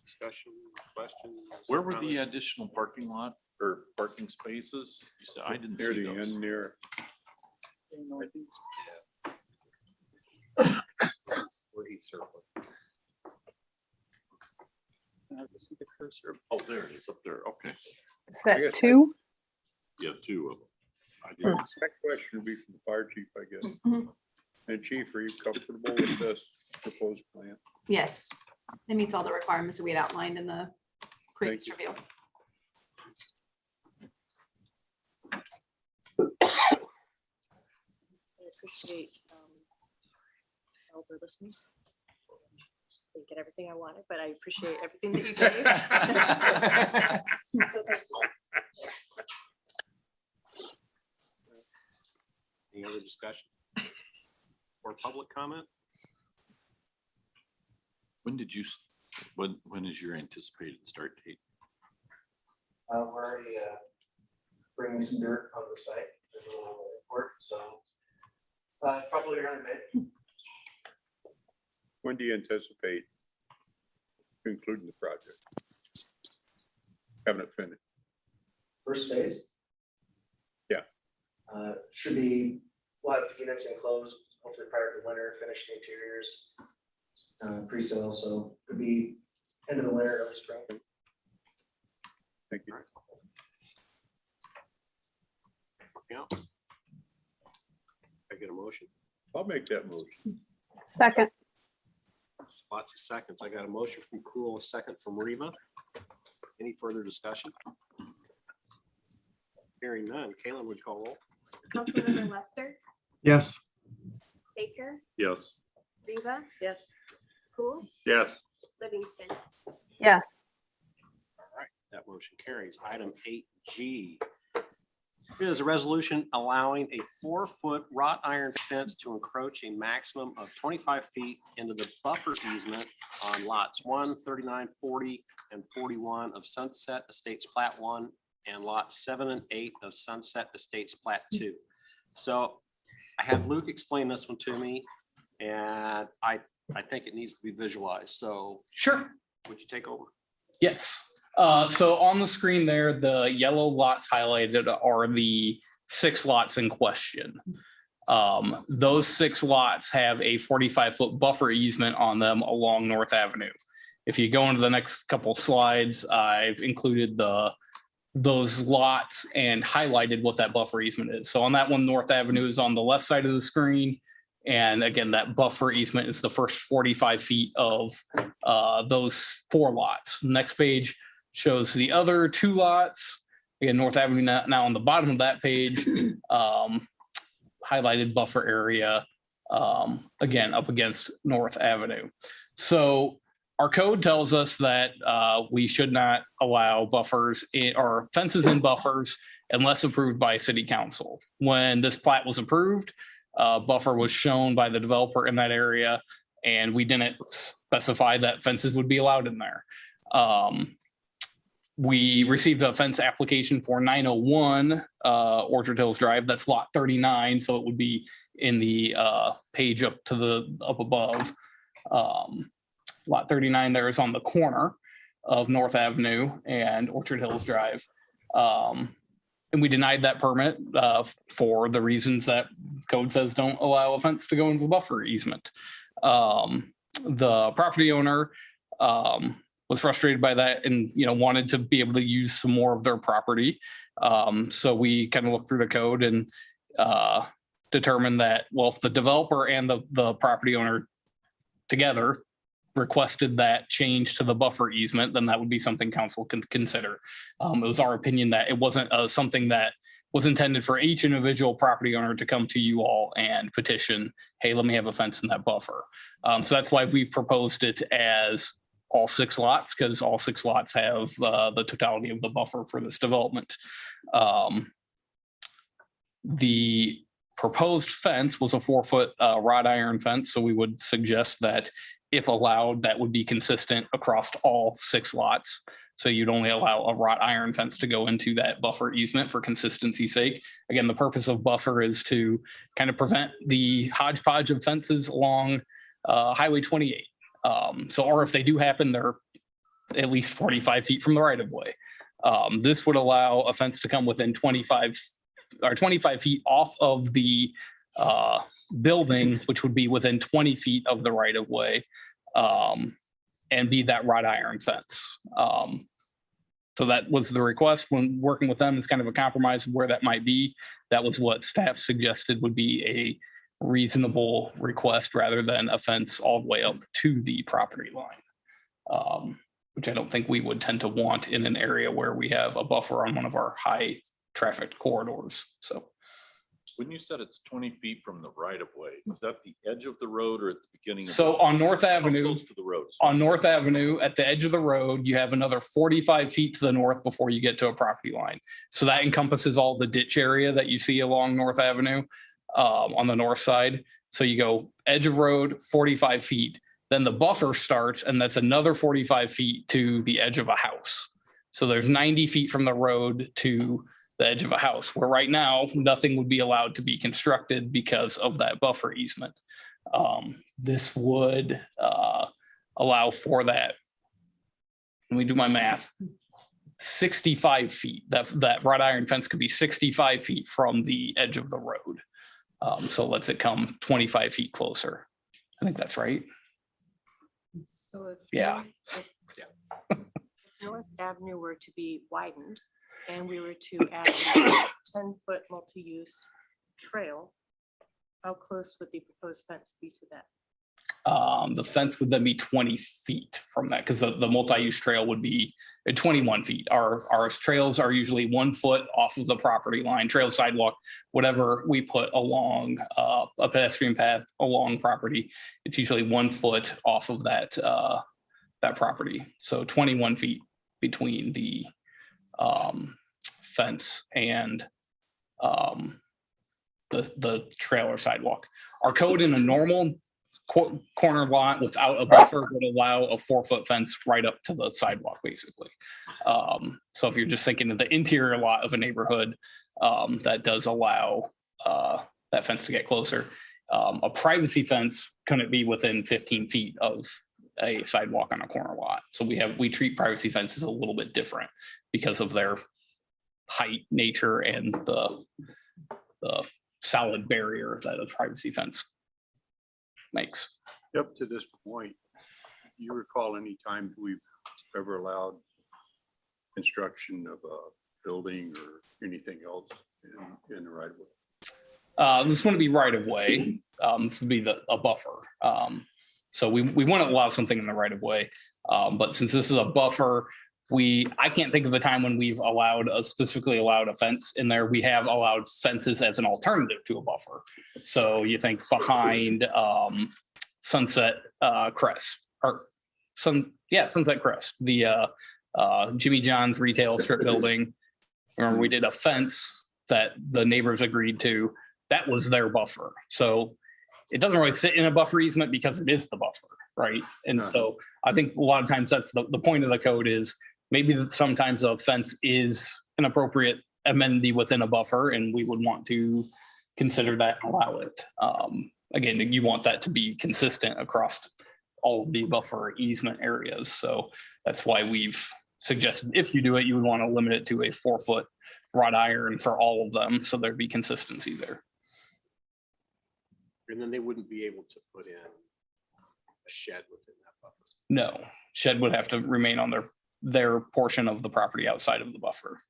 [SPEAKER 4] Discussion, questions?
[SPEAKER 10] Where were the additional parking lot or parking spaces? You said I didn't
[SPEAKER 1] Near
[SPEAKER 10] see
[SPEAKER 1] the
[SPEAKER 10] those.
[SPEAKER 1] end there.
[SPEAKER 4] Where he's circling.
[SPEAKER 5] I have to see the cursor.
[SPEAKER 10] Oh, there it is up there. Okay.
[SPEAKER 7] Is that 2?
[SPEAKER 10] Yeah, 2 of them. I
[SPEAKER 1] That
[SPEAKER 10] didn't see.
[SPEAKER 1] question would be from the fire chief, I guess.
[SPEAKER 7] Mhm.
[SPEAKER 1] And chief, are you comfortable with this proposed plan?
[SPEAKER 3] Yes, it meets all the requirements that we had outlined in the previous
[SPEAKER 1] you.
[SPEAKER 3] review.
[SPEAKER 6] I appreciate Albert listening. Didn't get everything I wanted, but I appreciate everything that you gave. So thank you.
[SPEAKER 4] Any other discussion? Or public comment?
[SPEAKER 10] When did you, when is your anticipated start date?
[SPEAKER 12] We're already bringing some dirt on the site, there's a little work, so probably around May.
[SPEAKER 1] When do you anticipate concluding the project? Having it finished?
[SPEAKER 12] First phase.
[SPEAKER 1] Yeah.
[SPEAKER 12] Should be, we'll have units enclosed, hopefully prior to winter, finish the interiors, pre-sale, so could be end of the winter, early spring.
[SPEAKER 1] Thank you.
[SPEAKER 4] Yeah. I get a motion.
[SPEAKER 1] I'll make that motion.
[SPEAKER 7] Second.
[SPEAKER 4] Lots of seconds. I got a motion from Cool, a second from Reva. Any further discussion? Hearing none. Kalen would call roll.
[SPEAKER 13] Councilmember Lester,
[SPEAKER 11] Yes.
[SPEAKER 13] Baker,
[SPEAKER 10] Yes.
[SPEAKER 13] Reva,
[SPEAKER 6] Yes.
[SPEAKER 13] Cool,
[SPEAKER 1] Yes.
[SPEAKER 13] Livingston.
[SPEAKER 7] Yes.
[SPEAKER 4] All right, that motion carries. Item 8G. It is a resolution allowing a 4-foot wrought iron fence to encroach a maximum of 25 feet into the buffer easement on lots 1, 39, 40, and 41 of Sunset Estates Plat 1 and lots 7 and 8 of Sunset Estates Plat 2. So I had Luke explain this one to me, and I think it needs to be visualized. So
[SPEAKER 9] Sure.
[SPEAKER 4] would you take over?
[SPEAKER 9] Yes. So on the screen there, the yellow lots highlighted are the 6 lots in question. Those 6 lots have a 45-foot buffer easement on them along North Avenue. If you go into the next couple slides, I've included those lots and highlighted what that buffer easement is. So on that one, North Avenue is on the left side of the screen. And again, that buffer easement is the first 45 feet of those 4 lots. Next page shows the other 2 lots. Again, North Avenue now on the bottom of that page, highlighted buffer area again, up against North Avenue. So our code tells us that we should not allow buffers or fences in buffers unless approved by city council. When this plat was approved, buffer was shown by the developer in that area, and we didn't specify that fences would be allowed in there. We received a fence application for 901 Orchard Hills Drive. That's lot 39, so it would be in the page up above. Lot 39 there is on the corner of North Avenue and Orchard Hills Drive. And we denied that permit for the reasons that code says don't allow a fence to go into the buffer easement. The property owner was frustrated by that and, wanted to be able to use some more of their property. So we kind of looked through the code and determined that, well, if the developer and the property owner together requested that change to the buffer easement, then that would be something council can consider. It was our opinion that it wasn't something that was intended for each individual property owner to come to you all and petition, hey, let me have a fence in that buffer. So that's why we've proposed it as all 6 lots, because all 6 lots have the totality of the buffer for this development. The proposed fence was a 4-foot wrought iron fence, so we would suggest that if allowed, that would be consistent across all 6 lots. So you'd only allow a wrought iron fence to go into that buffer easement for consistency's sake. Again, the purpose of buffer is to kind of prevent the hodgepodge of fences along Highway 28. Or if they do happen, they're at least 45 feet from the right of way. This would allow a fence to come within 25 feet off of the building, which would be within 20 feet of the right of way, and be that wrought iron fence. So that was the request when working with them. It's kind of a compromise of where that might be. That was what staff suggested would be a reasonable request rather than a fence all the way up to the property line, which I don't think we would tend to want in an area where we have a buffer on one of our high traffic corridors. So
[SPEAKER 10] when you said it's 20 feet from the right of way, is that the edge of the road or at the beginning?
[SPEAKER 9] So on North Avenue,
[SPEAKER 10] Close to the road.
[SPEAKER 9] on North Avenue, at the edge of the road, you have another 45 feet to the north before you get to a property line. So that encompasses all the ditch area that you see along North Avenue on the north side. So you go edge of road, 45 feet, then the buffer starts, and that's another 45 feet to the edge of a house. So there's 90 feet from the road to the edge of a house, where right now nothing would be allowed to be constructed because of that buffer easement. This would allow for that. Let me do my math. 65 feet. That wrought iron fence could be 65 feet from the edge of the road. So lets it come 25 feet closer. I think that's right.
[SPEAKER 3] So if
[SPEAKER 9] Yeah.
[SPEAKER 3] if North Avenue were to be widened and we were to add a 10-foot multi-use trail, how close would the proposed fence be to that?
[SPEAKER 9] The fence would then be 20 feet from that, because the multi-use trail would be at 21 feet. Our trails are usually 1 foot off of the property line, trail, sidewalk, whatever we put along a pedestrian path along property. It's usually 1 foot off of that property. So 21 feet between the fence and the trailer sidewalk. Our code in a normal corner lot without a buffer would allow a 4-foot fence right up to the sidewalk, basically. So if you're just thinking of the interior lot of a neighborhood, that does allow that fence to get closer. A privacy fence couldn't be within 15 feet of a sidewalk on a corner lot. So we treat privacy fences a little bit different because of their height, nature, and the solid barrier that a privacy fence makes.
[SPEAKER 1] Up to this point, do you recall any time we've ever allowed construction of a building or anything else in the right of way?
[SPEAKER 9] This wouldn't be right of way. This would be a buffer. So we want to allow something in the right of way. But since this is a buffer, I can't think of a time when we've specifically allowed a fence in there. We have allowed fences as an alternative to a buffer. So you think behind Sunset Crest or Sunset Crest, the Jimmy John's retail strip building. Remember, we did a fence that the neighbors agreed to. That was their buffer. So it doesn't really sit in a buffer easement because it is the buffer, right? And so I think a lot of times that's the point of the code is maybe sometimes a fence is an appropriate amenity within a buffer, and we would want to consider that and allow it. Again, you want that to be consistent across all of the buffer easement areas. So that's why we've suggested if you do it, you would want to limit it to a 4-foot wrought iron for all of them. So there'd be consistency there.
[SPEAKER 4] And then they wouldn't be able to put in a shed within that buffer.
[SPEAKER 9] No, shed would have to remain on their portion of the property outside of the buffer.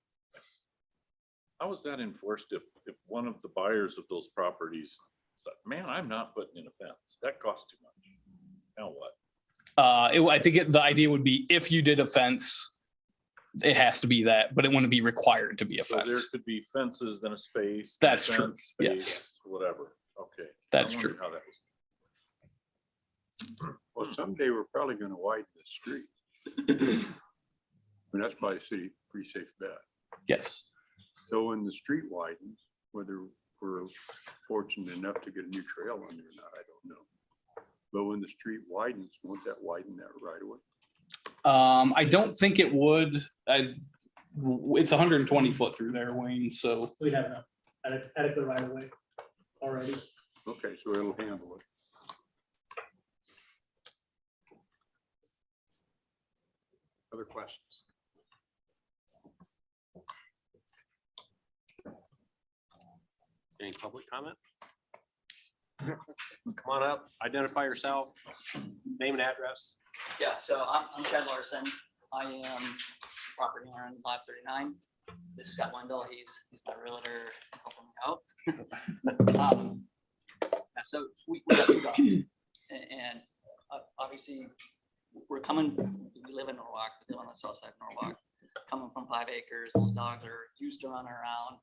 [SPEAKER 10] How is that enforced if one of the buyers of those properties said, man, I'm not putting in a fence, that costs too much? Now what?
[SPEAKER 9] I think the idea would be if you did a fence, it has to be that, but it wouldn't be required to be a
[SPEAKER 10] So there
[SPEAKER 9] fence.
[SPEAKER 10] could be fences, then a space.
[SPEAKER 9] That's
[SPEAKER 10] then a
[SPEAKER 9] true,
[SPEAKER 10] fence,
[SPEAKER 9] yes.
[SPEAKER 10] space, Whatever, okay.
[SPEAKER 9] That's
[SPEAKER 10] I wondered
[SPEAKER 9] true.
[SPEAKER 10] How that was.
[SPEAKER 1] Well, someday we're probably gonna widen the street. And that's probably a city, pretty safe bet.
[SPEAKER 9] Yes.
[SPEAKER 1] So when the street widens, whether we're fortunate enough to get a new trail under or not, I don't know. But when the street widens, won't that widen that right away?
[SPEAKER 9] I don't think it would. It's 120 foot through there, Wayne, so.
[SPEAKER 11] We'd have enough adequate right away already.
[SPEAKER 1] Okay, so it'll handle it.
[SPEAKER 4] Other questions? Any public comment? Come on up, identify yourself, name and address.
[SPEAKER 14] Yeah, so I'm Chad Larson. I am property owner in lot 39. This is Scott Wendell. He's my realtor helping me out. So we have two dogs, and obviously we live in Norwalk, we live on the south side of Norwalk, coming from 5 acres. Those dogs are used to running around.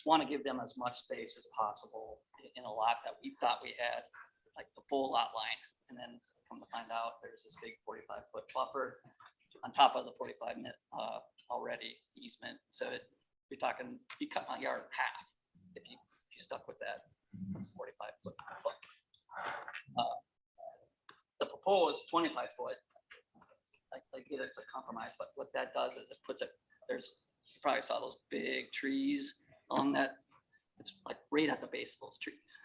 [SPEAKER 14] Want to give them as much space as possible in a lot that we thought we had, like the full lot line, and then come to find out there's this big 45-foot buffer on top of the 45 already easement. So you're talking, you cut my yard in half if you stuck with that 45-foot buffer. The proposed 25-foot, like it's a compromise, but what that does is it puts it, you probably saw those big trees along that. It's like right at the base of those trees.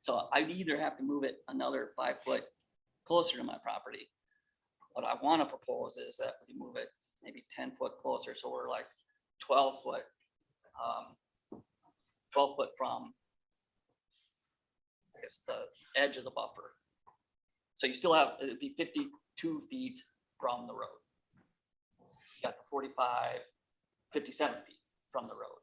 [SPEAKER 14] So I'd either have to move it another 5 foot closer to my property. What I want to propose is that we move it maybe 10 foot closer. So we're like 12 foot from, I guess, the edge of the buffer. So you still have, it'd be 52 feet from the road. You got the 45, 57 feet from the road.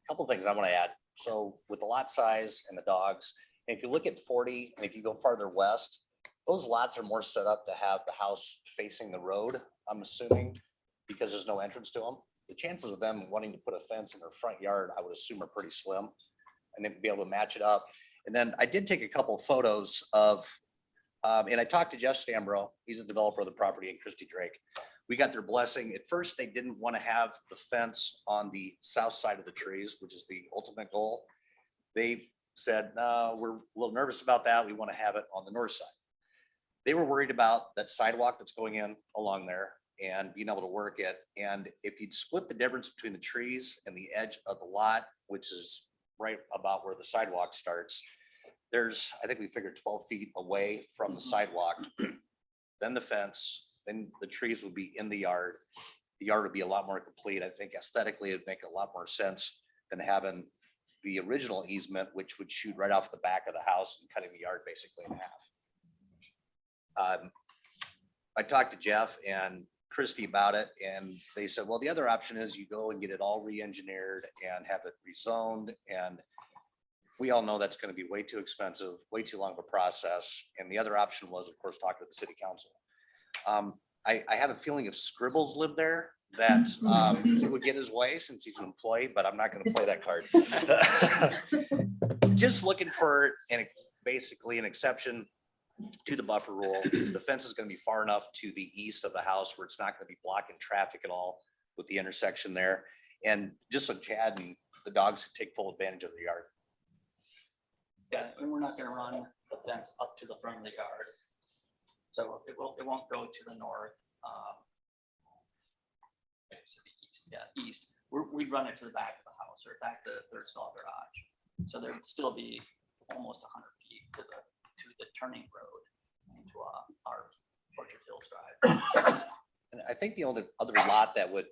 [SPEAKER 15] Couple things I want to add. So with the lot size and the dogs, and if you look at 40 and if you go farther west, those lots are more set up to have the house facing the road, I'm assuming, because there's no entrance to them. The chances of them wanting to put a fence in their front yard, I would assume, are pretty slim, and they'd be able to match it up. And then I did take a couple of photos of, and I talked to Jeff Stambro, he's the developer of the property, and Christy Drake. We got their blessing. At first, they didn't want to have the fence on the south side of the trees, which is the ultimate goal. They said, no, we're a little nervous about that. We want to have it on the north side. They were worried about that sidewalk that's going in along there and being able to work it. And if you'd split the difference between the trees and the edge of the lot, which is right about where the sidewalk starts, there's, I think we figured 12 feet away from the sidewalk, then the fence, then the trees would be in the yard. The yard would be a lot more complete. I think aesthetically, it'd make a lot more sense than having the original easement, which would shoot right off the back of the house and cutting the yard basically in half. I talked to Jeff and Christy about it, and they said, well, the other option is you go and get it all re-engineered and have it rezoned. And we all know that's gonna be way too expensive, way too long of a process. And the other option was, of course, talk to the city council. I have a feeling if Scribbles lived there, that he would get his way since he's an employee, but I'm not gonna play that card. Just looking for basically an exception to the buffer rule. The fence is gonna be far enough to the east of the house where it's not gonna be blocking traffic at all with the intersection there. And just so Chad and the dogs can take full advantage of the yard.
[SPEAKER 14] Yeah, and we're not gonna run the fence up to the front of the yard. So it won't go to the north. To the east, yeah, east. We'd run it to the back of the house or back to the third stall garage. So there'd still be almost 100 feet to the turning road into our Orchard Hills Drive.
[SPEAKER 15] And I think the only other lot that would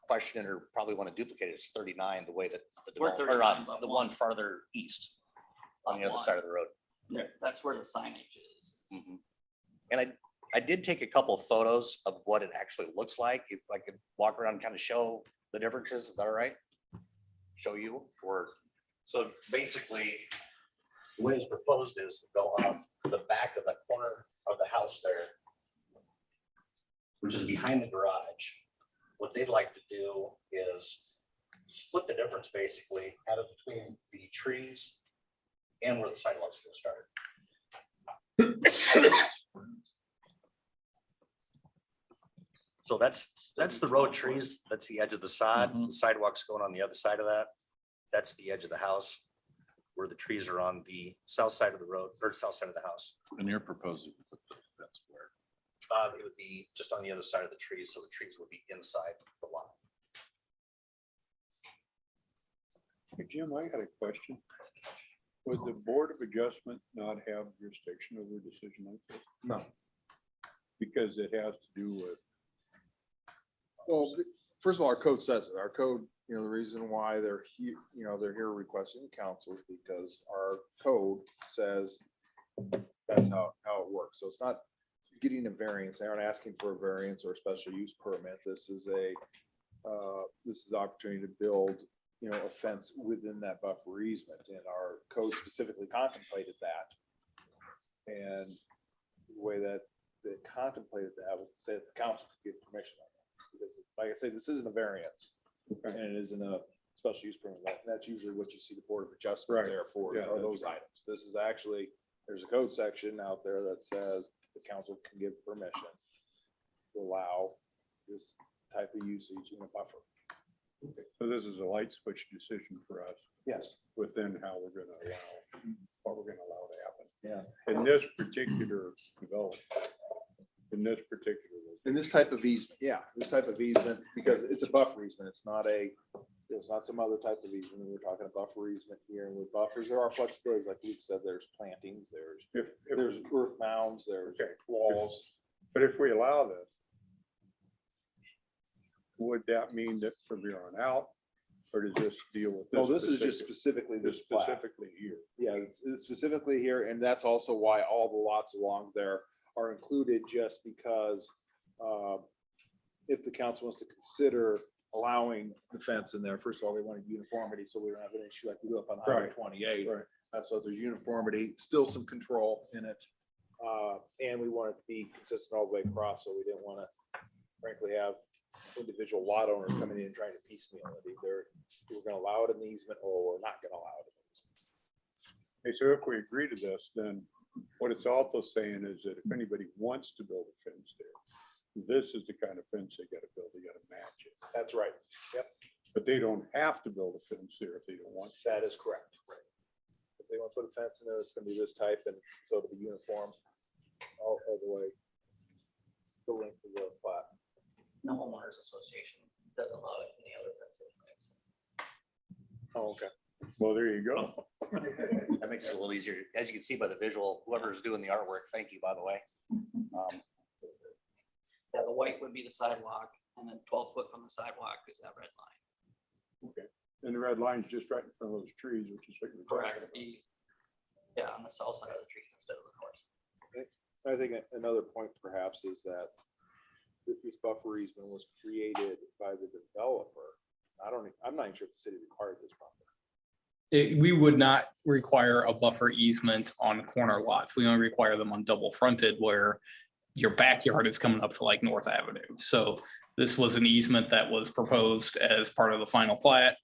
[SPEAKER 15] question it or probably want to duplicate it is 39, the way that
[SPEAKER 14] We're 39, but
[SPEAKER 15] the one farther east on the other side of the road.
[SPEAKER 14] Yeah, that's where the signage is.
[SPEAKER 15] And I did take a couple of photos of what it actually looks like. If I could walk around and kind of show the differences, is that all right? Show you, or, so basically, the way it's proposed is to go off the back of the corner of the house there, which is behind the garage. What they'd like to do is split the difference basically out of between the trees and where the sidewalks gonna start. So that's the road trees. That's the edge of the sod. The sidewalks going on the other side of that. That's the edge of the house where the trees are on the south side of the road or south side of the house.
[SPEAKER 10] And you're proposing to put the fence where?
[SPEAKER 15] It would be just on the other side of the trees. So the trees would be inside the lot.
[SPEAKER 1] Hey, Jim, I got a question. Would the Board of Adjustment not have jurisdiction over a decision like this?
[SPEAKER 16] No.
[SPEAKER 1] Because it has to do with,
[SPEAKER 16] Well, first of all, our code says it. Our code, the reason why they're here, they're here requesting counsel is because our code says that's how it works. So it's not getting a variance. They aren't asking for a variance or a special use permit. This is the opportunity to build, a fence within that buffer easement, and our code specifically contemplated that. And the way that they contemplated that was to say that the council could give permission on that. Because like I say, this isn't a variance and it isn't a special use permit. That's usually what you see the Board of Adjustment there for,
[SPEAKER 1] Yeah,
[SPEAKER 16] are those items. This is actually, there's a code section out there that says the council can give permission to allow this type of usage in a buffer.
[SPEAKER 1] so this is a light switch decision for us
[SPEAKER 16] Yes.
[SPEAKER 1] within how we're gonna allow, what we're gonna allow to happen.
[SPEAKER 16] Yeah.
[SPEAKER 1] In this particular development, in this particular.
[SPEAKER 16] In this type of easement, this type of easement, because it's a buffer easement, it's not some other type of easement. We're talking a buffer easement here, and with buffers, there are flexibilities, like Luke said, there's plantings, there's earth mounds, there's walls.
[SPEAKER 1] But if we allow this, would that mean that from here on out, or does this deal with?
[SPEAKER 16] No, this is just specifically this plat.
[SPEAKER 1] Specifically here.
[SPEAKER 16] Yeah, it's specifically here, and that's also why all the lots along there are included, just because if the council wants to consider allowing the fence in there, first of all, they want uniformity, so we don't have an issue like we do up on Highway 28. So there's uniformity, still some control in it. And we want it to be consistent all the way across, so we didn't want to frankly have individual lot owners coming in and trying to piecemeal it. Either we're going to allow it in the easement or we're not going to allow it in the easement.
[SPEAKER 1] Okay, so if we agree to this, then what it's also saying is that if anybody wants to build a fence there, this is the kind of fence they gotta build, they gotta match it.
[SPEAKER 16] That's right. Yep.
[SPEAKER 1] But they don't have to build a fence there if they don't want.
[SPEAKER 16] That is correct. Right. If they want to put a fence in there, it's going to be this type, and so it'll be uniform all the way the length of the plat.
[SPEAKER 14] No homeowners association doesn't allow it any other fencing types.
[SPEAKER 16] Oh, okay.
[SPEAKER 1] Well, there you go.
[SPEAKER 15] That makes it a little easier. As you can see by the visual, whoever's doing the artwork, thank you, by the way.
[SPEAKER 14] Yeah, the white would be the sidewalk, and then 12 foot from the sidewalk is that red line.
[SPEAKER 1] Okay, and the red line's just right in front of those trees, which is what you're talking
[SPEAKER 14] Correct.
[SPEAKER 1] about.
[SPEAKER 14] Yeah, on the south side of the trees instead of the north.
[SPEAKER 16] I think another point perhaps is that this buffer easement was created by the developer. I'm not even sure if the city required this buffer.
[SPEAKER 9] We would not require a buffer easement on corner lots. We only require them on double fronted where your backyard is coming up to like North Avenue. So this was an easement that was proposed as part of the final plat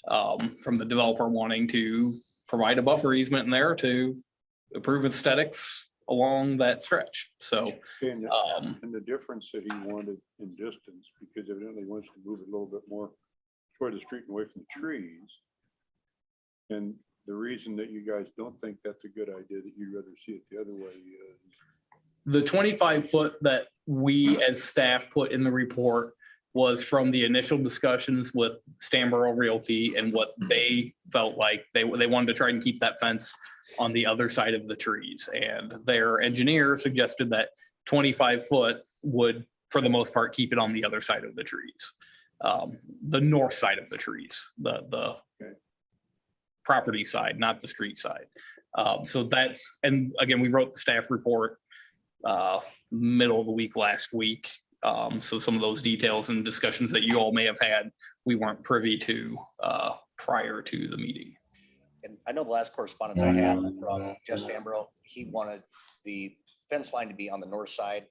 [SPEAKER 9] from the developer wanting to provide a buffer easement in there to improve aesthetics along that stretch. So
[SPEAKER 1] And the difference that he wanted in distance, because evidently he wants to move it a little bit more toward the street and away from the trees. And the reason that you guys don't think that's a good idea, that you'd rather see it the other way is.
[SPEAKER 9] the 25-foot that we as staff put in the report was from the initial discussions with Stanboro Realty and what they felt like they wanted to try and keep that fence on the other side of the trees. And their engineer suggested that 25 foot would, for the most part, keep it on the other side of the trees. The north side of the trees, the property side, not the street side. So that's, and again, we wrote the staff report middle of the week last week. So some of those details and discussions that you all may have had, we weren't privy to prior to the meeting.
[SPEAKER 15] And I know the last correspondence I had from Jeff Stanboro, he wanted the fence line to be on the north side.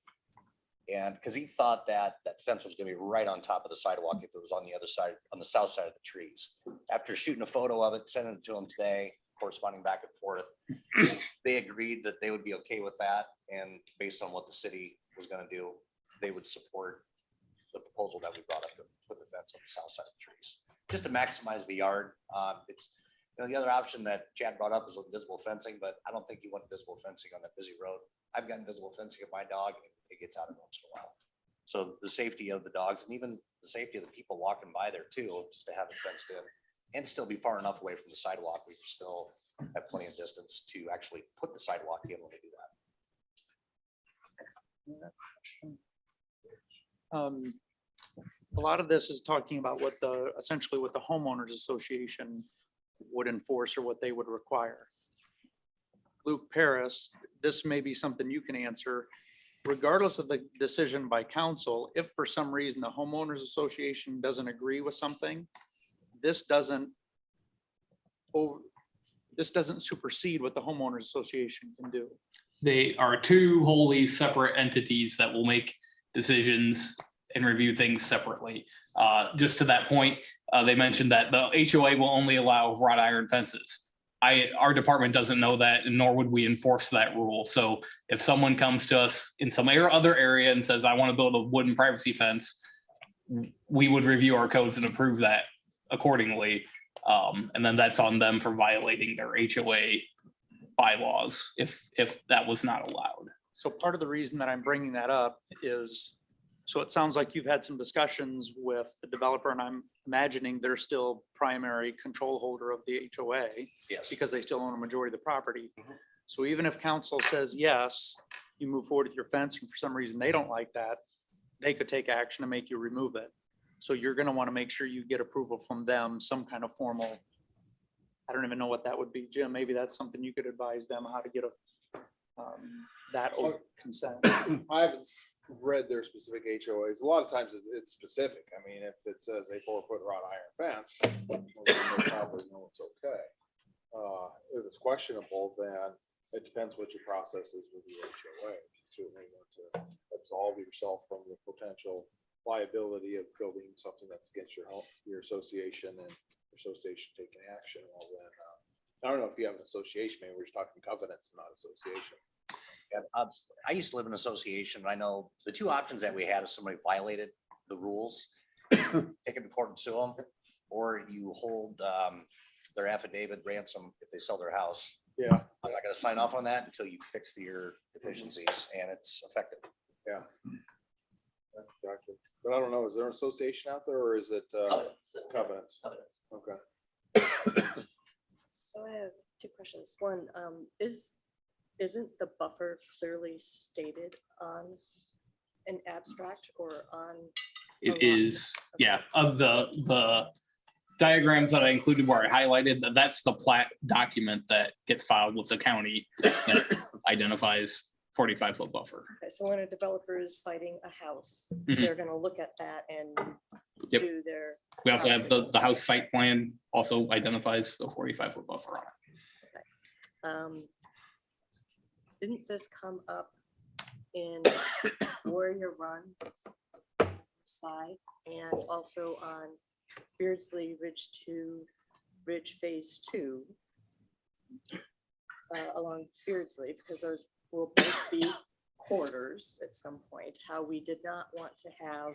[SPEAKER 15] And because he thought that that fence was gonna be right on top of the sidewalk if it was on the other side, on the south side of the trees. After shooting a photo of it, sending it to him today, corresponding back and forth, they agreed that they would be okay with that. And based on what the city was gonna do, they would support the proposal that we brought up to put the fence on the south side of the trees, just to maximize the yard. It's, you know, the other option that Chad brought up is invisible fencing, but I don't think you want visible fencing on that busy road. I've got invisible fencing of my dog, and it gets out every once in a while. So the safety of the dogs and even the safety of the people walking by there too, just to have it fenced in and still be far enough away from the sidewalk, we can still have plenty of distance to actually put the sidewalk in when we do that.
[SPEAKER 5] A lot of this is talking about what the, essentially what the homeowners association would enforce or what they would require. Luke Paris, this may be something you can answer. Regardless of the decision by council, if for some reason the homeowners association doesn't agree with something, this doesn't supersede what the homeowners association can do.
[SPEAKER 9] They are two wholly separate entities that will make decisions and review things separately. Just to that point, they mentioned that the HOA will only allow wrought iron fences. Our department doesn't know that, and nor would we enforce that rule. So if someone comes to us in some other area and says, I want to build a wooden privacy fence, we would review our codes and approve that accordingly. And then that's on them for violating their HOA bylaws if that was not allowed.
[SPEAKER 5] So part of the reason that I'm bringing that up is, so it sounds like you've had some discussions with the developer, and I'm imagining they're still primary control holder of the HOA.
[SPEAKER 15] Yes.
[SPEAKER 5] Because they still own a majority of the property.
[SPEAKER 15] Mhm.
[SPEAKER 5] So even if council says, yes, you move forward with your fence, and for some reason they don't like that, they could take action to make you remove it. So you're gonna wanna make sure you get approval from them, some kind of formal, I don't even know what that would be. Jim, maybe that's something you could advise them how to get that consent.
[SPEAKER 16] I haven't read their specific HOAs. A lot of times it's specific. I mean, if it says a 4-foot wrought iron fence, well, then they probably know it's okay. If it's questionable, then it depends what your process is with the HOA. You certainly want to absolve yourself from the potential liability of building something that's against your association and your association taking action. Well, then, I don't know if you have an association, maybe we're just talking covenants, not association.
[SPEAKER 15] And I used to live in an association. I know the two options that we had if somebody violated the rules, take them to court and sue them, or you hold their affidavit ransom if they sell their house.
[SPEAKER 16] Yeah.
[SPEAKER 15] I'm not gonna sign off on that until you fix your deficiencies and it's effective.
[SPEAKER 16] Yeah. Exactly. But I don't know, is there an association out there or is it covenants? Okay.
[SPEAKER 6] So I have two questions. One, isn't the buffer clearly stated on an abstract or on?
[SPEAKER 9] It is, yeah, of the diagrams that I included where I highlighted, that's the plat document that gets filed with the county that identifies 45-foot buffer.
[SPEAKER 6] Okay, so when a developer is citing a house,
[SPEAKER 9] Mhm.
[SPEAKER 6] they're gonna look at that and
[SPEAKER 9] Yep.
[SPEAKER 6] do their.
[SPEAKER 9] We also have the house site plan also identifies the 45-foot buffer on it.
[SPEAKER 3] Didn't this come up in Warrior Run side and also on Beardsley Ridge 2, Ridge Phase 2 along Beardsley, because those will both be quarters at some point, how we did not want to have,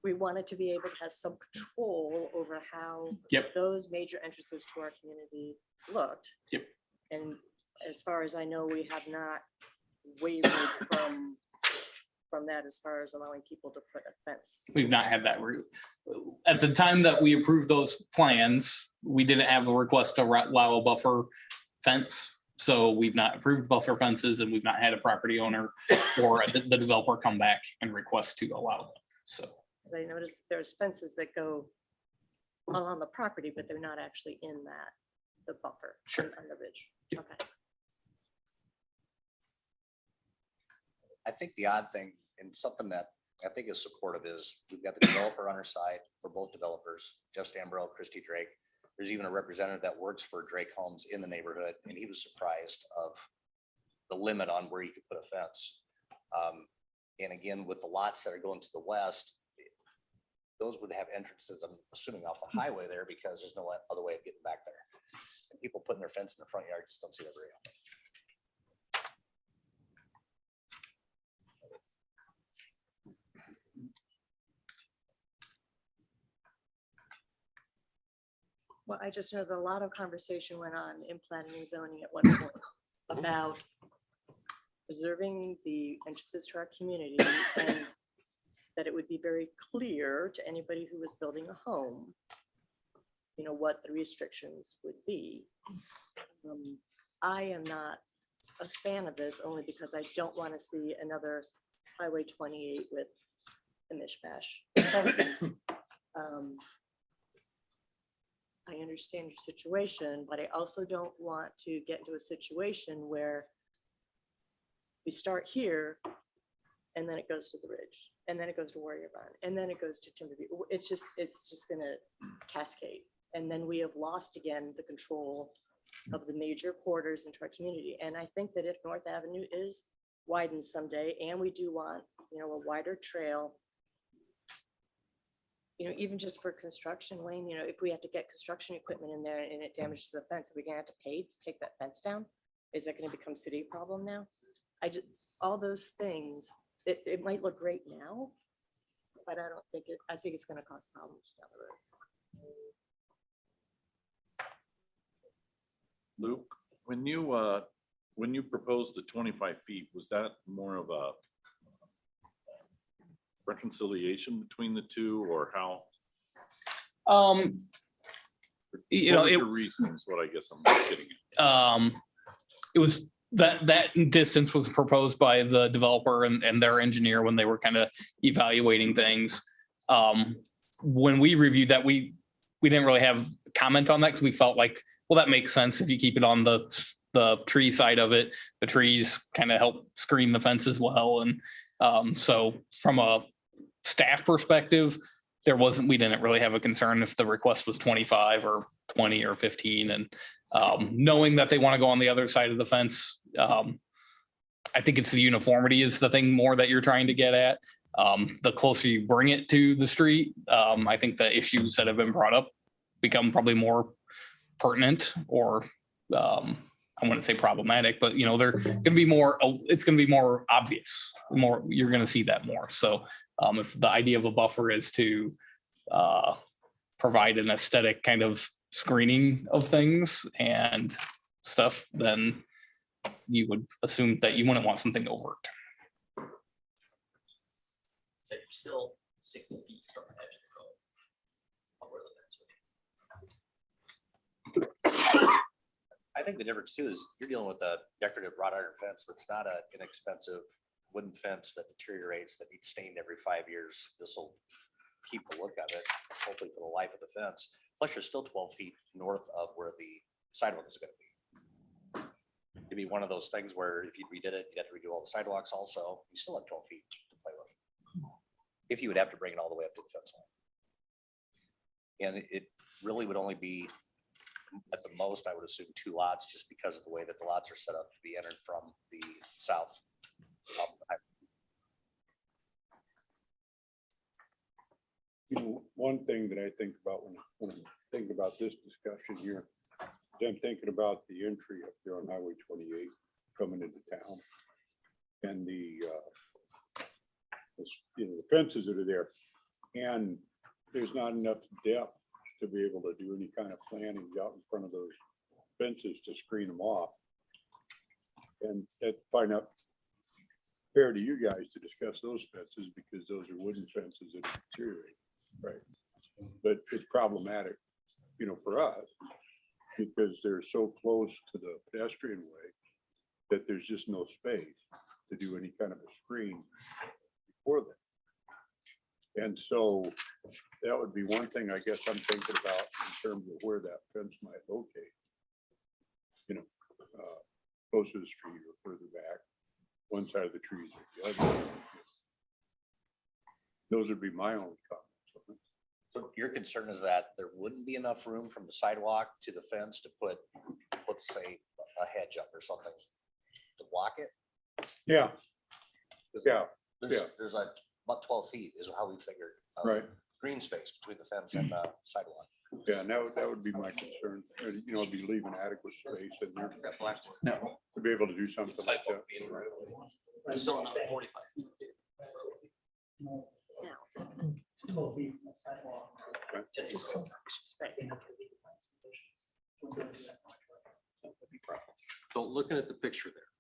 [SPEAKER 3] we wanted to be able to have some control over how
[SPEAKER 9] Yep.
[SPEAKER 3] those major entrances to our community looked.
[SPEAKER 9] Yep.
[SPEAKER 3] And as far as I know, we have not wavered from that as far as allowing people to put a fence.
[SPEAKER 9] We've not had that route. At the time that we approved those plans, we didn't have a request to allow a buffer fence. So we've not approved buffer fences, and we've not had a property owner or the developer come back and request to allow them. So.
[SPEAKER 3] Because I noticed there's fences that go along the property, but they're not actually in the buffer.
[SPEAKER 9] Sure.
[SPEAKER 3] On the ridge.
[SPEAKER 9] Yep.
[SPEAKER 3] Okay.
[SPEAKER 15] I think the odd thing, and something that I think is supportive, is we've got the developer on our side, for both developers, Jeff Stambro, Christy Drake. There's even a representative that works for Drake Homes in the neighborhood, and he was surprised of the limit on where you could put a fence. And again, with the lots that are going to the west, those would have entrances, I'm assuming off the highway there, because there's no other way of getting back there. And people putting their fence in the front yard, just don't see that very often.
[SPEAKER 3] Well, I just know that a lot of conversation went on in planning and zoning at one point about preserving the entrances to our community, and that it would be very clear to anybody who was building a home, you know, what the restrictions would be. I am not a fan of this, only because I don't want to see another Highway 28 with the mishmash fences. I understand your situation, but I also don't want to get into a situation where we start here and then it goes to the ridge, and then it goes to Warrior Run, and then it goes to Timberview. It's just gonna cascade. And then we have lost again the control of the major corridors into our community. And I think that if North Avenue is widened someday, and we do want, you know, a wider trail, you know, even just for construction, Wayne, you know, if we have to get construction equipment in there and it damages the fence, are we gonna have to pay to take that fence down? Is that gonna become city problem now? All those things, it might look great now, but I don't think I think it's gonna cause problems down the road.
[SPEAKER 10] Luke, when you proposed the 25 feet, was that more of a reconciliation between the two, or how?
[SPEAKER 9] You know,
[SPEAKER 10] your reasons, what I guess I'm getting at.
[SPEAKER 9] It was that distance was proposed by the developer and their engineer when they were kind of evaluating things. When we reviewed that, we didn't really have comment on that, because we felt like, well, that makes sense if you keep it on the tree side of it. The trees kind of help screen the fence as well. And so from a staff perspective, we didn't really have a concern if the request was 25 or 20 or 15. And knowing that they want to go on the other side of the fence, I think it's the uniformity is the thing more that you're trying to get at. The closer you bring it to the street, I think the issues that have been brought up become probably more pertinent, or I wouldn't say problematic, but you know, they're going to be more, it's going to be more obvious, you're going to see that more. So if the idea of a buffer is to provide an aesthetic kind of screening of things and stuff, then you would assume that you wouldn't want something overt.
[SPEAKER 14] So you're still 60 feet from the edge of the road. Where the fence would be.
[SPEAKER 15] I think the difference too is you're dealing with a decorative wrought iron fence that's not an inexpensive wooden fence that deteriorates, that needs stained every 5 years. This will keep the look of it, hopefully for the life of the fence. Plus, you're still 12 feet north of where the sidewalk is going to be. It'd be one of those things where if you redid it, you'd have to redo all the sidewalks also. You still have 12 feet to play with. If you would have to bring it all the way up to the fence line. And really would only be, at the most, I would assume 2 lots, just because of the way that the lots are set up to be entered from the south.
[SPEAKER 1] You know, one thing that I think about when I'm thinking about this discussion here, is I'm thinking about the entry up there on Highway 28 coming into town. And the fences that are there. And there's not enough depth to be able to do any kind of planning out in front of those fences to screen them off. And that's probably not fair to you guys to discuss those fences because those are wooden fences that deteriorate. Right. But it's problematic, you know, for us because they're so close to the pedestrian way that there's just no space to do any kind of a screen for them. And so that would be one thing I guess I'm thinking about in terms of where that fence might locate. You know, close to the street or further back, one side of the trees or the other. Those would be my own comments.
[SPEAKER 15] So your concern is that there wouldn't be enough room from the sidewalk to the fence to put, let's say, a hedge up or something to block it?
[SPEAKER 1] Yeah. Yeah.
[SPEAKER 15] There's like about 12 feet is how we figured.
[SPEAKER 1] Right.
[SPEAKER 15] Green space between the fence and the sidewalk.
[SPEAKER 1] Yeah, and that would be my concern. You know, be leaving adequate space in there.
[SPEAKER 5] No.
[SPEAKER 1] To be able to do something like that.
[SPEAKER 14] It's still not 45.
[SPEAKER 11] No. 2 feet from the sidewalk.
[SPEAKER 14] Just so much space.
[SPEAKER 4] So looking at the picture there,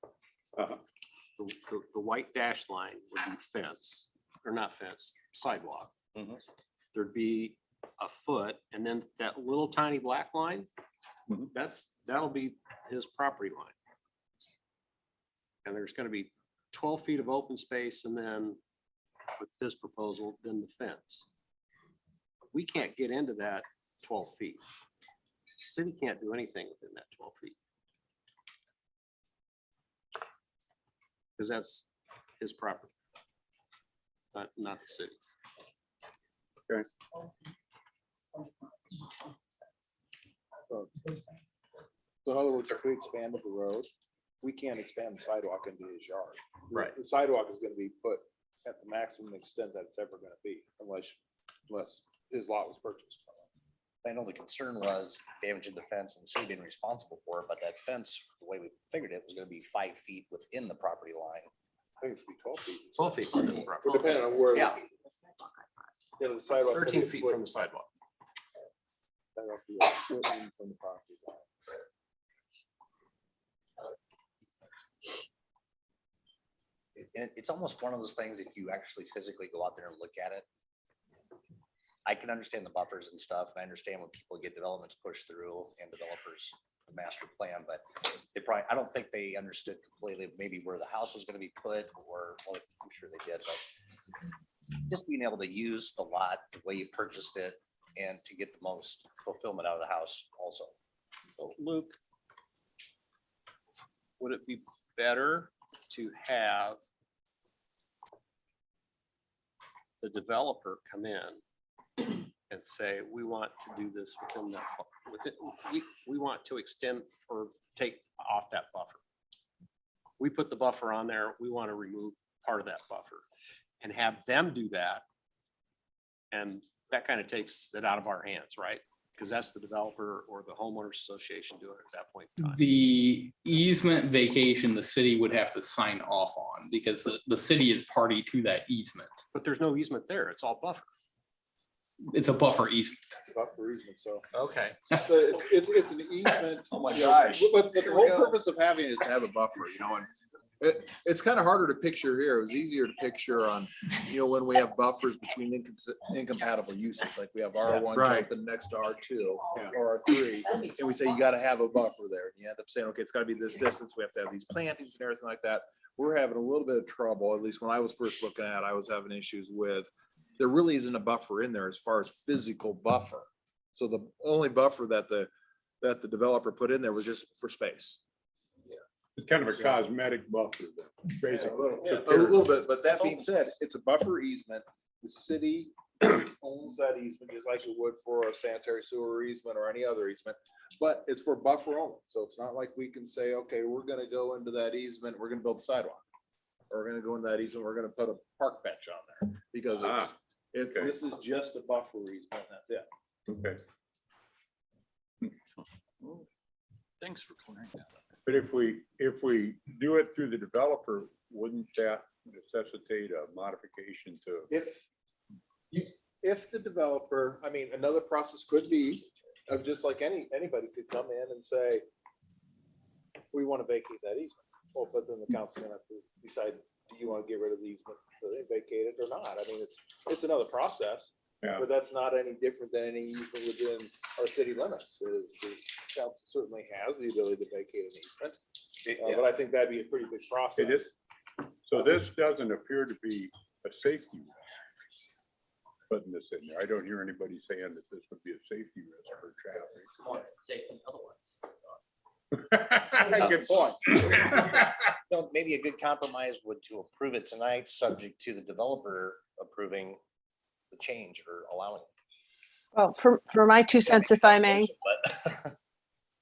[SPEAKER 4] the white dashed line would be fence, or not fence, sidewalk. There'd be a foot, and then that little tiny black line, that'll be his property line. And there's gonna be 12 feet of open space, and then with this proposal, then the fence. We can't get into that 12 feet. City can't do anything within that 12 feet. Because that's his property, not the city's.
[SPEAKER 1] Okay.
[SPEAKER 16] So in other words, if we expanded the road, we can't expand the sidewalk into his yard.
[SPEAKER 4] Right.
[SPEAKER 16] The sidewalk is gonna be put at the maximum extent that it's ever gonna be, unless his lot was purchased.
[SPEAKER 15] I know the concern was damaging the fence and the city being responsible for it, but that fence, the way we figured it, was gonna be 5 feet within the property line.
[SPEAKER 16] I think it's gonna be 12 feet.
[SPEAKER 4] 12 feet within the property.
[SPEAKER 16] Well, depending on where.
[SPEAKER 15] Yeah.
[SPEAKER 16] The sidewalk.
[SPEAKER 4] 13 feet from the sidewalk.
[SPEAKER 16] Sidewalk will be a foot in from the property line.
[SPEAKER 15] It's almost one of those things, if you actually physically go out there and look at it, I can understand the buffers and stuff, and I understand when people get developments pushed through and developers the master plan, but they probably, I don't think they understood completely maybe where the house was gonna be put, or, well, I'm sure they did, but just being able to use the lot the way you purchased it and to get the most fulfillment out of the house also.
[SPEAKER 4] So Luke, would it be better to have the developer come in and say, we want to do this within that, we want to extend or take off that buffer. We put the buffer on there, we want to remove part of that buffer and have them do that. And that kind of takes it out of our hands, right? Because that's the developer or the homeowners association doing it at that point in time.
[SPEAKER 9] The easement vacation, the city would have to sign off on because the city is party to that easement.
[SPEAKER 4] But there's no easement there, it's all buffer.
[SPEAKER 9] It's a buffer easement.
[SPEAKER 16] Buffer easement, so.
[SPEAKER 4] Okay.
[SPEAKER 16] So it's an easement.
[SPEAKER 15] Oh my
[SPEAKER 16] you know,
[SPEAKER 15] gosh.
[SPEAKER 16] But the whole purpose of having it is to have a buffer, you know, and it's kind of harder to picture here. It was easier to picture on, you know, when we have buffers between incompatible uses, like we have R1
[SPEAKER 1] Right.
[SPEAKER 16] jumping next to R2 or R3. And we say you got to have a buffer there. And you end up saying, okay, it's got to be this distance. We have to have these plantings and everything like that. We're having a little bit of trouble, at least when I was first looking at it, I was having issues with, there really isn't a buffer in there as far as physical buffer. So the only buffer that the developer put in there was just for space.
[SPEAKER 1] It's kind of a cosmetic buffer, then, basically.
[SPEAKER 16] A little bit, but that being said, it's a buffer easement. The city owns that easement, just like it would for a sanitary sewer easement or any other easement. But it's for buffer only, so it's not like we can say, okay, we're gonna go into that easement, we're gonna build a sidewalk. Or we're gonna go into that easement, we're gonna put a park bench on there, because it's,
[SPEAKER 1] okay.
[SPEAKER 16] this is just a buffer easement, that's it.
[SPEAKER 1] Okay.
[SPEAKER 10] Thanks for clearing that up.
[SPEAKER 1] But if we do it through the developer, wouldn't that necessitate a modification to?
[SPEAKER 16] If the developer, I mean, another process could be of just like anybody could come in and say, we want to vacate that easement. Well, but then the council gonna have to decide, do you want to get rid of the easement? Do they vacate it or not? I mean, it's another process,
[SPEAKER 1] Yeah.
[SPEAKER 16] but that's not any different than any easement within our city limits. Is the council certainly has the ability to vacate an easement. But I think that'd be a pretty big process.
[SPEAKER 1] It is. So this doesn't appear to be a safety risk. Putting this in there. I don't hear anybody saying that this would be a safety risk for traffic.
[SPEAKER 14] Safety otherwise.
[SPEAKER 1] Good point.
[SPEAKER 15] No, maybe a good compromise would to approve it tonight, subject to the developer approving the change or allowing it.
[SPEAKER 7] Well, for my 2 cents, if I may,
[SPEAKER 15] But-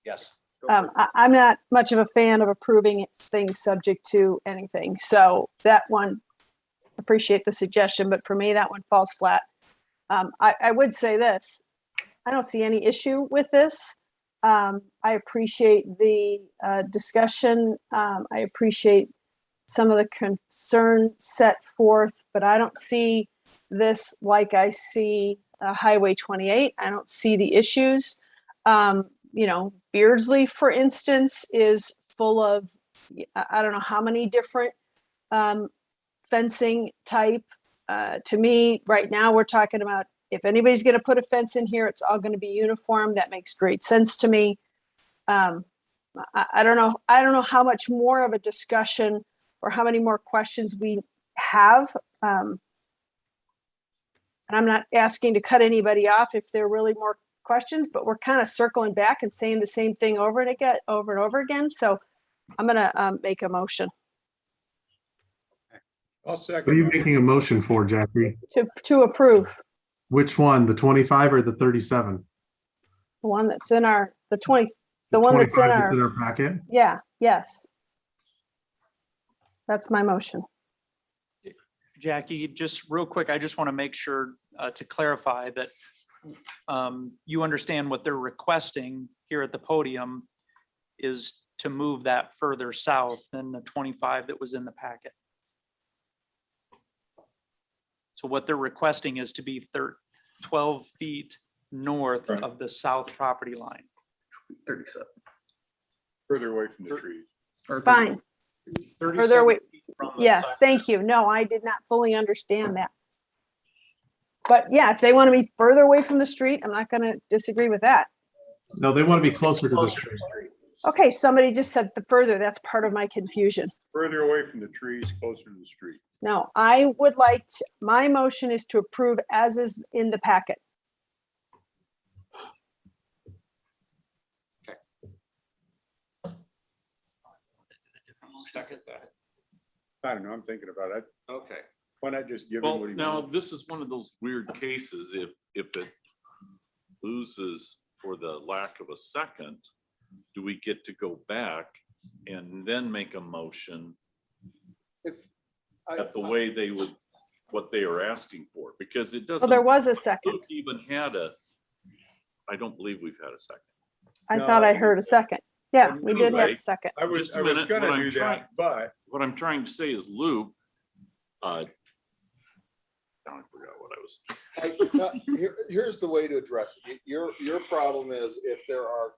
[SPEAKER 15] Yes.
[SPEAKER 7] I'm not much of a fan of approving things subject to anything. So that one, appreciate the suggestion, but for me, that one falls flat. I would say this, I don't see any issue with this. I appreciate the discussion. I appreciate some of the concern set forth, but I don't see this like I see Highway 28. I don't see the issues. Beardsley, for instance, is full of, I don't know how many different fencing type. To me, right now, we're talking about if anybody's going to put a fence in here, it's all going to be uniform. That makes great sense to me. I don't know. I don't know how much more of a discussion or how many more questions we have. And I'm not asking to cut anybody off if there are really more questions, but we're kind of circling back and saying the same thing over and over again. So I'm going to make a motion
[SPEAKER 1] I'll second.
[SPEAKER 17] What are you
[SPEAKER 1] that.
[SPEAKER 17] making a motion for, Jackie?
[SPEAKER 7] to approve
[SPEAKER 17] Which one, the 25 or the 37?
[SPEAKER 7] the one that's in our, the 20, the one that's in
[SPEAKER 17] 25
[SPEAKER 7] our,
[SPEAKER 17] packet?
[SPEAKER 7] yeah, yes. That's my motion.
[SPEAKER 5] Jackie, just real quick, I just want to make sure to clarify that you understand what they're requesting here at the podium is to move that further south than the 25 that was in the packet. So what they're requesting is to be 12 feet north of the south property line.
[SPEAKER 9] 37.
[SPEAKER 1] Further away from the trees.
[SPEAKER 7] Fine.
[SPEAKER 5] 37
[SPEAKER 7] Further away.
[SPEAKER 5] feet from the
[SPEAKER 7] Yes,
[SPEAKER 5] side.
[SPEAKER 7] thank you. No, I did not fully understand that. But yeah, if they want to be further away from the street, I'm not going to disagree with that.
[SPEAKER 17] No, they want to be closer to the street.
[SPEAKER 7] Okay, somebody just said the further. That's part of my confusion.
[SPEAKER 1] Further away from the trees, closer to the street.
[SPEAKER 7] No, I would like, my motion is to approve as is in the packet.
[SPEAKER 4] Second that.
[SPEAKER 1] I don't know, I'm thinking about it.
[SPEAKER 4] Okay.
[SPEAKER 1] Why not just give him
[SPEAKER 10] Well,
[SPEAKER 1] what he
[SPEAKER 10] now,
[SPEAKER 1] wants?
[SPEAKER 10] this is one of those weird cases. If it loses for the lack of a second, do we get to go back and then make a motion
[SPEAKER 16] If I-
[SPEAKER 10] at the way they would, what they are asking for? Because it
[SPEAKER 7] Well,
[SPEAKER 10] doesn't.
[SPEAKER 7] there was a second.
[SPEAKER 10] Luke even had I don't believe we've had a second.
[SPEAKER 7] I
[SPEAKER 1] No,
[SPEAKER 7] thought I heard a second. Yeah,
[SPEAKER 10] Well,
[SPEAKER 7] we did have
[SPEAKER 10] anyway,
[SPEAKER 7] a second.
[SPEAKER 1] I was
[SPEAKER 10] Just a minute, what
[SPEAKER 1] gonna
[SPEAKER 10] I'm
[SPEAKER 1] do
[SPEAKER 10] trying-
[SPEAKER 1] that, but
[SPEAKER 10] What I'm trying to say is Luke, now I forgot what I was.
[SPEAKER 16] Here's the way to address it. Your problem is if there are,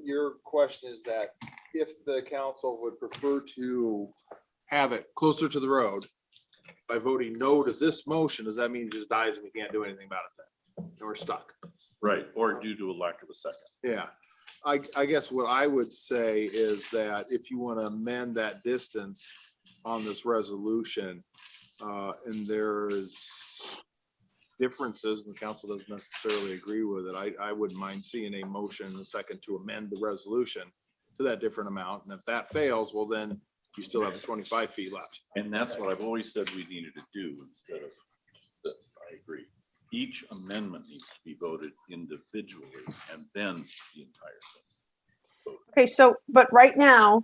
[SPEAKER 16] your question is that if the council would prefer to have it closer to the road by voting no to this motion, does that mean it just dies and we can't do anything about it then? And we're stuck.
[SPEAKER 10] Right, or due to a lack of a second.
[SPEAKER 16] Yeah. I guess what I would say is that if you want to amend that distance on this resolution, and there's differences and the council doesn't necessarily agree with it, I wouldn't mind seeing a motion in a second to amend the resolution to that different amount. And if that fails, well, then you still have the 25 feet left.
[SPEAKER 10] And that's what I've always said we needed to do instead of this, I agree. Each amendment needs to be voted individually and then the entire thing.
[SPEAKER 7] Okay, so, but right now,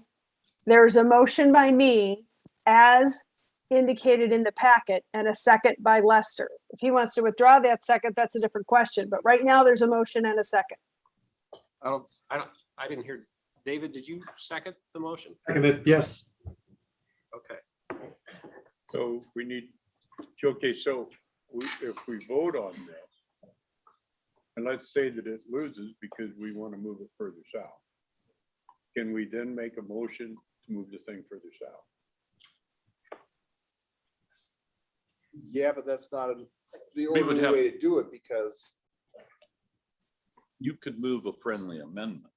[SPEAKER 7] there's a motion by me as indicated in the packet and a second by Lester. If he wants to withdraw that second, that's a different question, but right now there's a motion and a second.
[SPEAKER 4] I didn't hear. David, did you second the motion?
[SPEAKER 17] Seconded, yes.
[SPEAKER 4] Okay.
[SPEAKER 1] So we need, okay, so if we vote on this, and let's say that it loses because we want to move it further south, can we then make a motion to move the thing further south?
[SPEAKER 16] Yeah, but that's not the
[SPEAKER 10] We would
[SPEAKER 16] orderly
[SPEAKER 10] have-
[SPEAKER 16] way to do it because
[SPEAKER 10] You could move a friendly amendment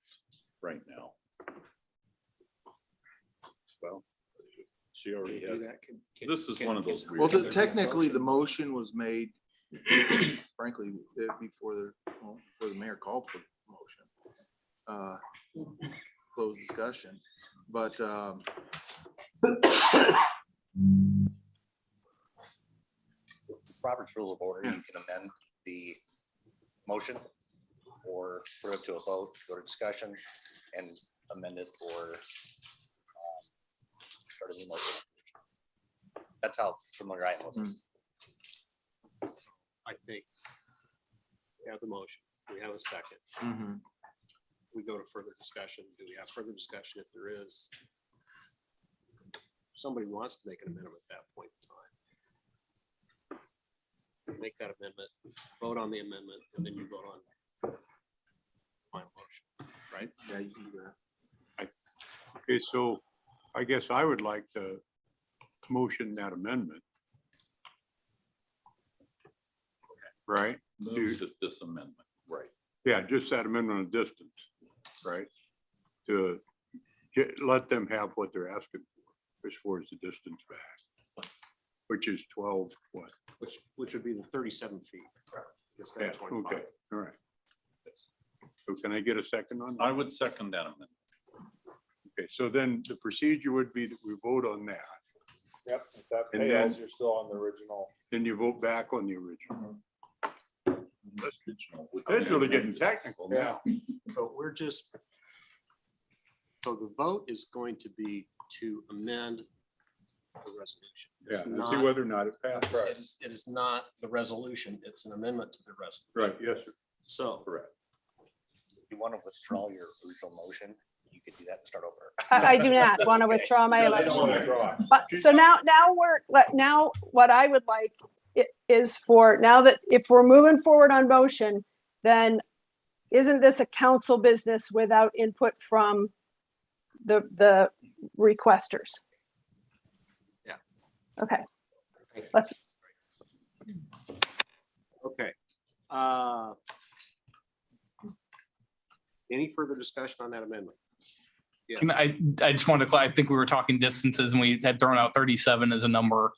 [SPEAKER 10] right now. Well, she already has. This is one of those weird.
[SPEAKER 16] well,
[SPEAKER 10] things.
[SPEAKER 16] technically the motion was made, frankly, before the mayor called for the motion. Closed discussion, but
[SPEAKER 15] Robert's Rules of Order, you can amend the motion or put it to a vote, go to discussion and amend it or start a new motion. That's how familiar I am with it.
[SPEAKER 4] I think we have the motion. We have a second. We go to further discussion. Do we have further discussion? If there is, somebody wants to make an amendment at that point in time. Make that amendment, vote on the amendment, and then you vote on final motion, right?
[SPEAKER 16] yeah, you can do that.
[SPEAKER 1] Okay, so I guess I would like to motion that amendment. Right?
[SPEAKER 10] Move this amendment, right?
[SPEAKER 1] Yeah, just that amendment of distance, right? To let them have what they're asking for as far as the distance back, which is 12, what?
[SPEAKER 4] Which would be the 37 feet. Instead
[SPEAKER 1] Yeah,
[SPEAKER 4] of 25.
[SPEAKER 1] okay, all right. So can I get a second on that?
[SPEAKER 10] I would second that amendment.
[SPEAKER 1] Okay, so then the procedure would be that we vote on that,
[SPEAKER 16] Yep, if that
[SPEAKER 1] And
[SPEAKER 16] fails,
[SPEAKER 1] then-
[SPEAKER 16] you're still on the original.
[SPEAKER 1] then you vote back on the original.
[SPEAKER 10] Original would
[SPEAKER 1] That's
[SPEAKER 10] be
[SPEAKER 1] really
[SPEAKER 10] amended.
[SPEAKER 1] getting technical now.
[SPEAKER 4] So we're just, so the vote is going to be to amend the resolution.
[SPEAKER 1] Yeah,
[SPEAKER 4] It's
[SPEAKER 1] and see
[SPEAKER 4] not-
[SPEAKER 1] whether or not it passes.
[SPEAKER 4] It is not the resolution, it's an amendment to the resolution.
[SPEAKER 1] Right, yes, sir.
[SPEAKER 4] So,
[SPEAKER 1] Correct.
[SPEAKER 15] If you want to withdraw your original motion, you could do that and start over.
[SPEAKER 7] I do not want to withdraw my
[SPEAKER 16] I don't
[SPEAKER 7] election.
[SPEAKER 16] want to draw.
[SPEAKER 7] But, so now what I would like is for, now that if we're moving forward on motion, then isn't this a council business without input from the requesters?
[SPEAKER 4] Yeah.
[SPEAKER 7] Okay, let's,
[SPEAKER 4] okay. Any further discussion on that amendment? Yes.
[SPEAKER 9] And I just wanted to, I think we were talking distances and we had thrown out 37 as a number.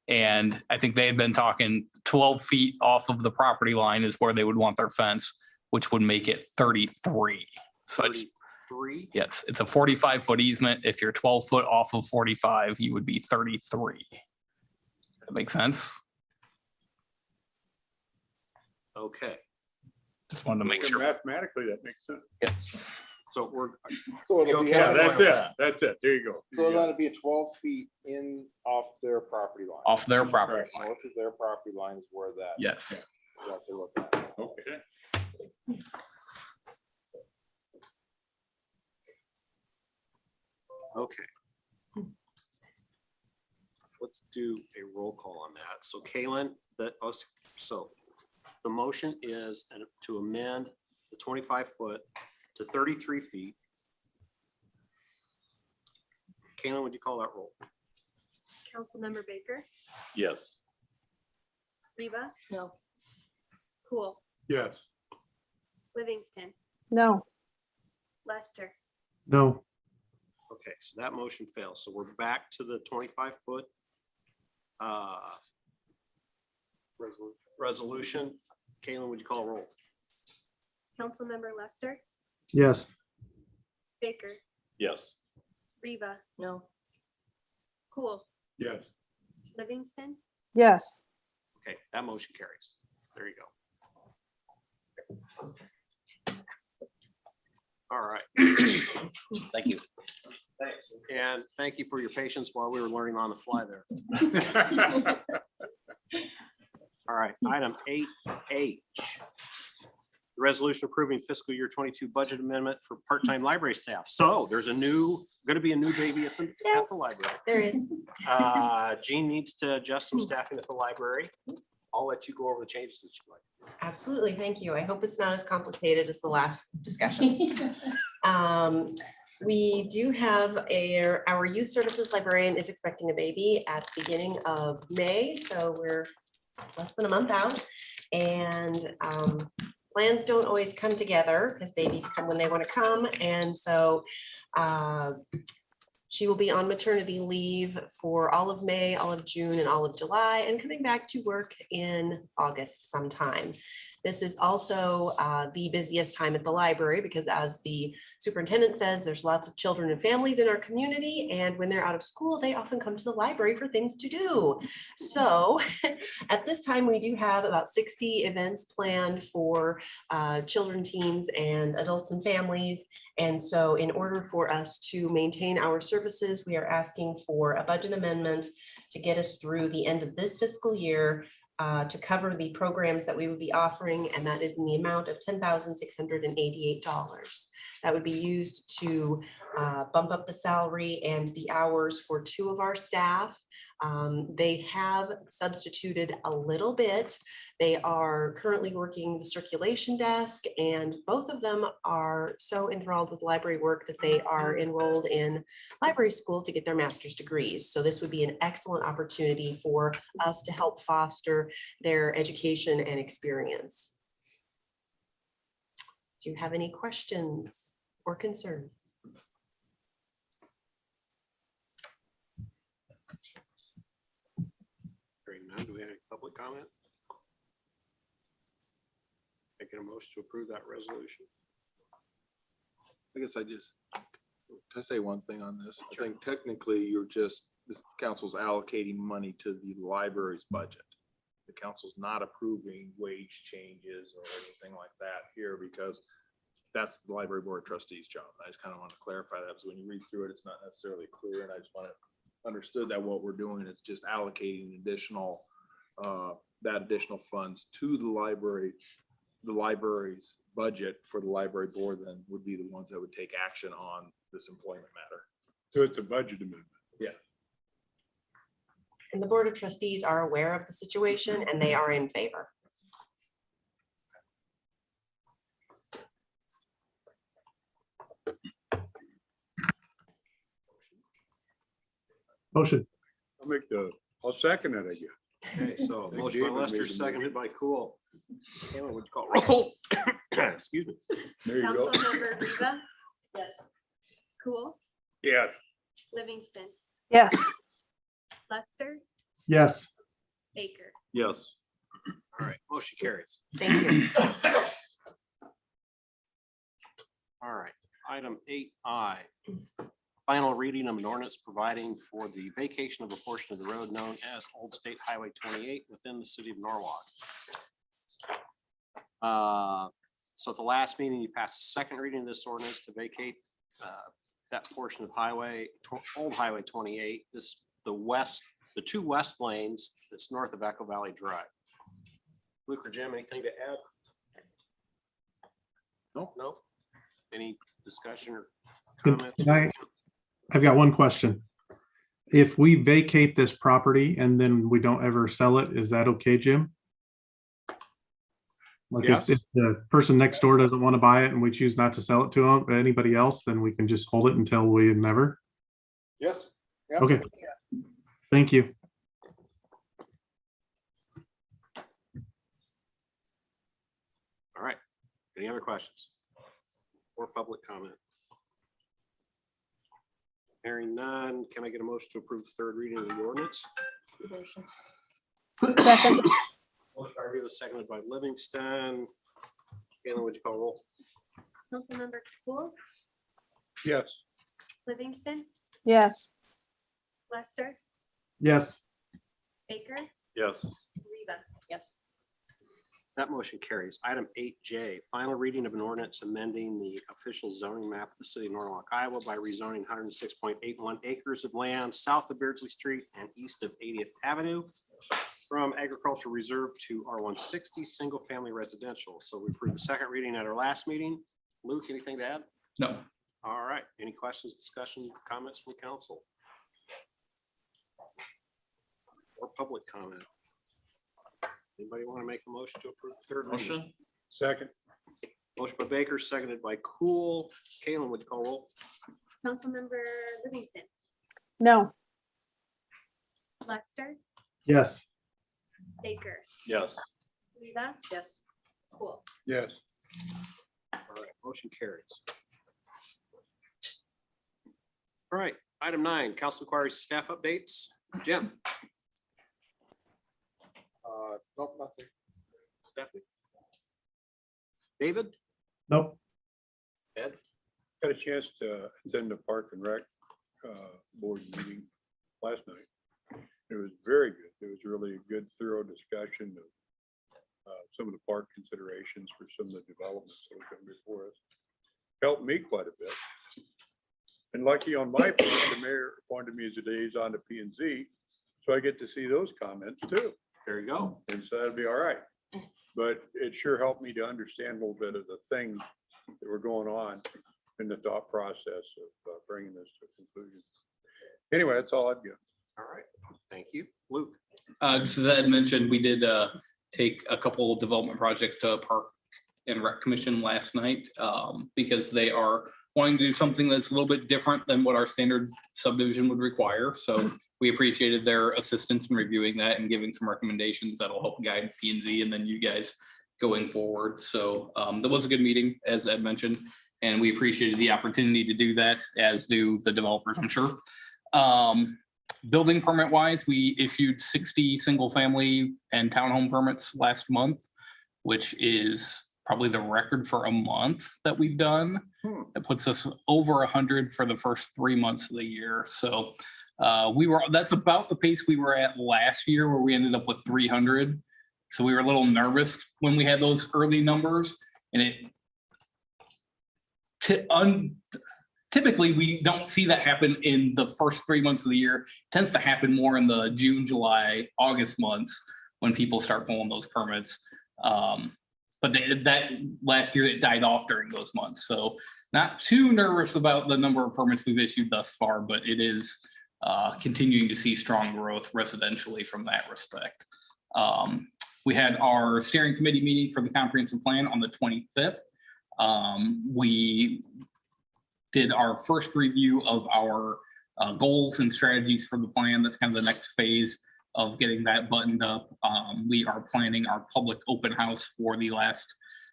[SPEAKER 9] And I think they had been talking 12 feet off of the property line is where they would want their fence, which would make it 33. So it's,
[SPEAKER 4] 33?
[SPEAKER 9] yes, it's a 45-foot easement. If you're 12 foot off of 45, you would be 33. That makes sense?
[SPEAKER 4] Okay,
[SPEAKER 9] Just wanted to make sure.
[SPEAKER 1] Mathematically, that makes sense.
[SPEAKER 9] Yes.
[SPEAKER 4] so we're,
[SPEAKER 16] So it'll be,
[SPEAKER 1] Yeah, that's it. That's it. There you go.
[SPEAKER 16] so that'd be a 12 feet in off their property line.
[SPEAKER 9] Off their property line.
[SPEAKER 16] North of their property line is where that.
[SPEAKER 9] Yes.
[SPEAKER 16] is what they're looking at.
[SPEAKER 10] Okay.
[SPEAKER 4] okay. Let's do a roll call on that. So Kalen, so the motion is to amend the 25 foot to 33 feet. Kalen, would you call that roll?
[SPEAKER 13] Councilmember Baker,
[SPEAKER 10] Yes.
[SPEAKER 13] Reba? No. Cool,
[SPEAKER 1] Yes.
[SPEAKER 13] Livingston,
[SPEAKER 7] no,
[SPEAKER 13] Lester,
[SPEAKER 17] No,
[SPEAKER 4] Okay, so that motion fails. So we're back to the 25 foot resolution. Kalen, would you call a roll?
[SPEAKER 13] Councilmember Lester,
[SPEAKER 17] yes,
[SPEAKER 13] Baker,
[SPEAKER 10] Yes.
[SPEAKER 13] Reba? No. Cool,
[SPEAKER 1] Yes.
[SPEAKER 13] Livingston,
[SPEAKER 7] yes,
[SPEAKER 4] Okay, that motion carries. There you go. All right.
[SPEAKER 15] Thank you.
[SPEAKER 4] Thanks. And thank you for your patience while we were learning on the fly there. All right, item 8H. The resolution approving fiscal year 22 budget amendment for part-time library staff. So there's going to be a new baby at the library.
[SPEAKER 6] There is.
[SPEAKER 4] Jean needs to adjust some staffing at the library. I'll let you go over the changes that you like.
[SPEAKER 6] Absolutely, thank you. I hope it's not as complicated as the last discussion. We do have our youth services librarian is expecting a baby at the beginning of May, so we're less than a month out. And plans don't always come together because babies come when they want to come. And so she will be on maternity leave for all of May, all of June, and all of July, and coming back to work in August sometime. This is also the busiest time at the library because, as the superintendent says, there's lots of children and families in our community, and when they're out of school, they often come to the library for things to do. So at this time, we do have about 60 events planned for children, teens, and adults and families. And so in order for us to maintain our services, we are asking for a budget amendment to get us through the end of this fiscal year to cover the programs that we would be offering, and that is in the amount of $10,688. That would be used to bump up the salary and the hours for 2 of our staff. They have substituted a little bit. They are currently working the circulation desk, and both of them are so enthralled with library work that they are enrolled in library school to get their master's degrees. So this would be an excellent opportunity for us to help foster their education and experience. Do you have any questions or concerns?
[SPEAKER 4] Hearing none, do we have any public comment? Making a motion to approve that resolution.
[SPEAKER 16] I guess can I say one thing on this? I think technically this council's allocating money to the library's budget. The council's not approving wage changes or anything like that here because that's the library board of trustees job. I just kind of want to clarify that because when you read through it, it's not necessarily clear. And I just want to understood that what we're doing is just allocating additional funds to the library. The library's budget for the library board then would be the ones that would take action on this employment matter.
[SPEAKER 1] So it's a budget amendment.
[SPEAKER 16] Yeah.
[SPEAKER 6] And the Board of Trustees are aware of the situation and they are in favor.
[SPEAKER 17] Motion.
[SPEAKER 1] I'll second it, I guess.
[SPEAKER 4] Okay, so
[SPEAKER 1] Thank
[SPEAKER 4] motion by
[SPEAKER 1] David made
[SPEAKER 4] Lester,
[SPEAKER 1] the
[SPEAKER 4] seconded by Cool. Kayla, would you call roll? Excuse me.
[SPEAKER 1] There you go.
[SPEAKER 13] Councilmember Riva. Yes. Cool.
[SPEAKER 1] Yes.
[SPEAKER 13] Livingston.
[SPEAKER 7] Yes.
[SPEAKER 13] Lester.
[SPEAKER 17] Yes.
[SPEAKER 13] Baker.
[SPEAKER 10] Yes.
[SPEAKER 4] All right, motion carries.
[SPEAKER 6] Thank you.
[SPEAKER 4] All right, item 8I. Final reading of an ordinance providing for the vacation of a portion of the road known as Old State Highway 28 within the city of Norwalk. So at the last meeting, you passed a second reading of this ordinance to vacate that portion of Old Highway 28. The 2 west lanes that's north of Echo Valley Drive. Luke or Jim, anything to add? No. Any discussion or comments?
[SPEAKER 17] I've got one question. If we vacate this property and then we don't ever sell it, is that okay, Jim? Like
[SPEAKER 1] Yes.
[SPEAKER 17] if the person next door doesn't want to buy it and we choose not to sell it to anybody else, then we can just hold it until we never?
[SPEAKER 16] Yes. Yep.
[SPEAKER 17] Okay. Thank you.
[SPEAKER 4] All right. Any other questions or public comment? Hearing none, can I get a motion to approve the third reading of the ordinance?
[SPEAKER 7] Second.
[SPEAKER 4] Motion by Riva, seconded by Livingston. Kayla, would you call roll?
[SPEAKER 13] Councilmember Cool.
[SPEAKER 1] Yes.
[SPEAKER 13] Livingston.
[SPEAKER 7] Yes.
[SPEAKER 13] Lester.
[SPEAKER 17] Yes.
[SPEAKER 13] Baker.
[SPEAKER 10] Yes.
[SPEAKER 13] Riva. Yes.
[SPEAKER 4] That motion carries. Item 8J, final reading of an ordinance amending the official zoning map of the city of Norwalk, Iowa by rezoning 106.81 acres of land south of Beardsley Street and east of 80th Avenue from agricultural reserve to R160 single family residential. So we approved the second reading at our last meeting. Luke, anything to add?
[SPEAKER 9] No.
[SPEAKER 4] All right. Any questions, discussion, comments from council? Or public comment? Anybody want to make a motion to approve third reading?
[SPEAKER 10] Motion?
[SPEAKER 1] Second.
[SPEAKER 4] Motion by Baker, seconded by Cool. Kalen, would you call roll?
[SPEAKER 13] Councilmember Livingston,
[SPEAKER 7] No.
[SPEAKER 13] Lester,
[SPEAKER 17] Yes.
[SPEAKER 13] Baker,
[SPEAKER 10] Yes.
[SPEAKER 13] Rita. Yes. Cool.
[SPEAKER 1] Yes.
[SPEAKER 4] All right, motion carries. All right, item 9, council inquiries, staff updates. Jim?
[SPEAKER 16] Nope, nothing.
[SPEAKER 4] Stephanie? David?
[SPEAKER 17] Nope.
[SPEAKER 4] Ed?
[SPEAKER 1] Got a chance to attend the Park and Rec board meeting last night. It was very good. It was really a good, thorough discussion of some of the park considerations for some of the developments that are coming before us. Helped me quite a bit. And lucky on my part, the mayor appointed me as a liaison to P and Z, so I get to see those comments too.
[SPEAKER 4] There you go.
[SPEAKER 1] And so that'd be all right. But it sure helped me to understand a little bit of the things that were going on in the thought process of bringing this to a conclusion. Anyway, that's all I've got.
[SPEAKER 4] All right, thank you. Luke?
[SPEAKER 9] Just as Ed mentioned, we did take a couple of development projects to Park and Rec Commission last night because they are wanting to do something that's a little bit different than what our standard subdivision would require. So we appreciated their assistance in reviewing that and giving some recommendations that'll help guide P and Z and then you guys going forward. So that was a good meeting, as Ed mentioned, and we appreciated the opportunity to do that, as do the developers, I'm sure. Building permit wise, we issued 60 single family and townhome permits last month, which is probably the record for a month that we've done. It puts us over 100 for the first 3 months of the year. So that's about the pace we were at last year, where we ended up with 300. So we were a little nervous when we had those early numbers, and typically we don't see that happen in the first 3 months of the year. It tends to happen more in the June, July, August months when people start pulling those permits. But that last year it died off during those months. So not too nervous about the number of permits we've issued thus far, but it is continuing to see strong growth residentially from that respect. We had our steering committee meeting for the comprehensive plan on the 25th. We did our first review of our goals and strategies for the plan. That's kind of the next phase of getting that buttoned up. We are planning our public open house for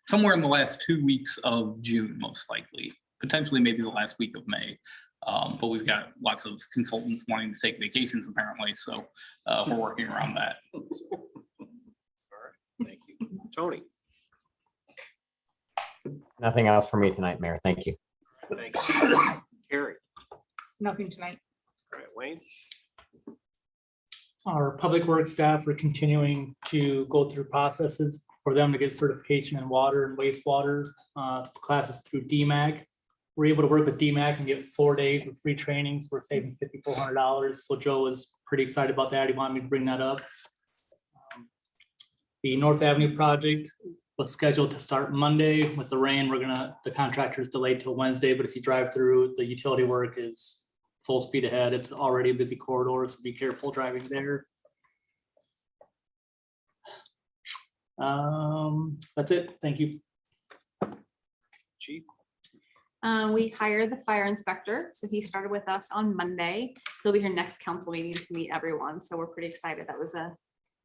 [SPEAKER 9] somewhere in the last 2 weeks of June, most likely, potentially maybe the last week of May. But we've got lots of consultants wanting to take vacations apparently, so we're working around that.
[SPEAKER 4] All right, thank you. Tony?
[SPEAKER 18] Nothing else for me tonight, Mayor. Thank you.
[SPEAKER 4] Thanks. Carrie?
[SPEAKER 19] Nothing tonight.
[SPEAKER 4] All right, Wayne?
[SPEAKER 11] Our public works staff are continuing to go through processes for them to get certification in water and wastewater classes through DMAC. We're able to work with DMAC and get 4 days of free training, so we're saving $5,400. So Joe was pretty excited about that. He wanted me to bring that up. The North Avenue project was scheduled to start Monday. With the rain, the contractor is delayed till Wednesday, but if you drive through, the utility work is full speed ahead. It's already a busy corridor, so be careful driving there. That's it. Thank you.
[SPEAKER 4] Chief?
[SPEAKER 19] We hired the fire inspector, so he started with us on Monday. He'll be here next council meeting to meet everyone, so we're pretty excited. That was a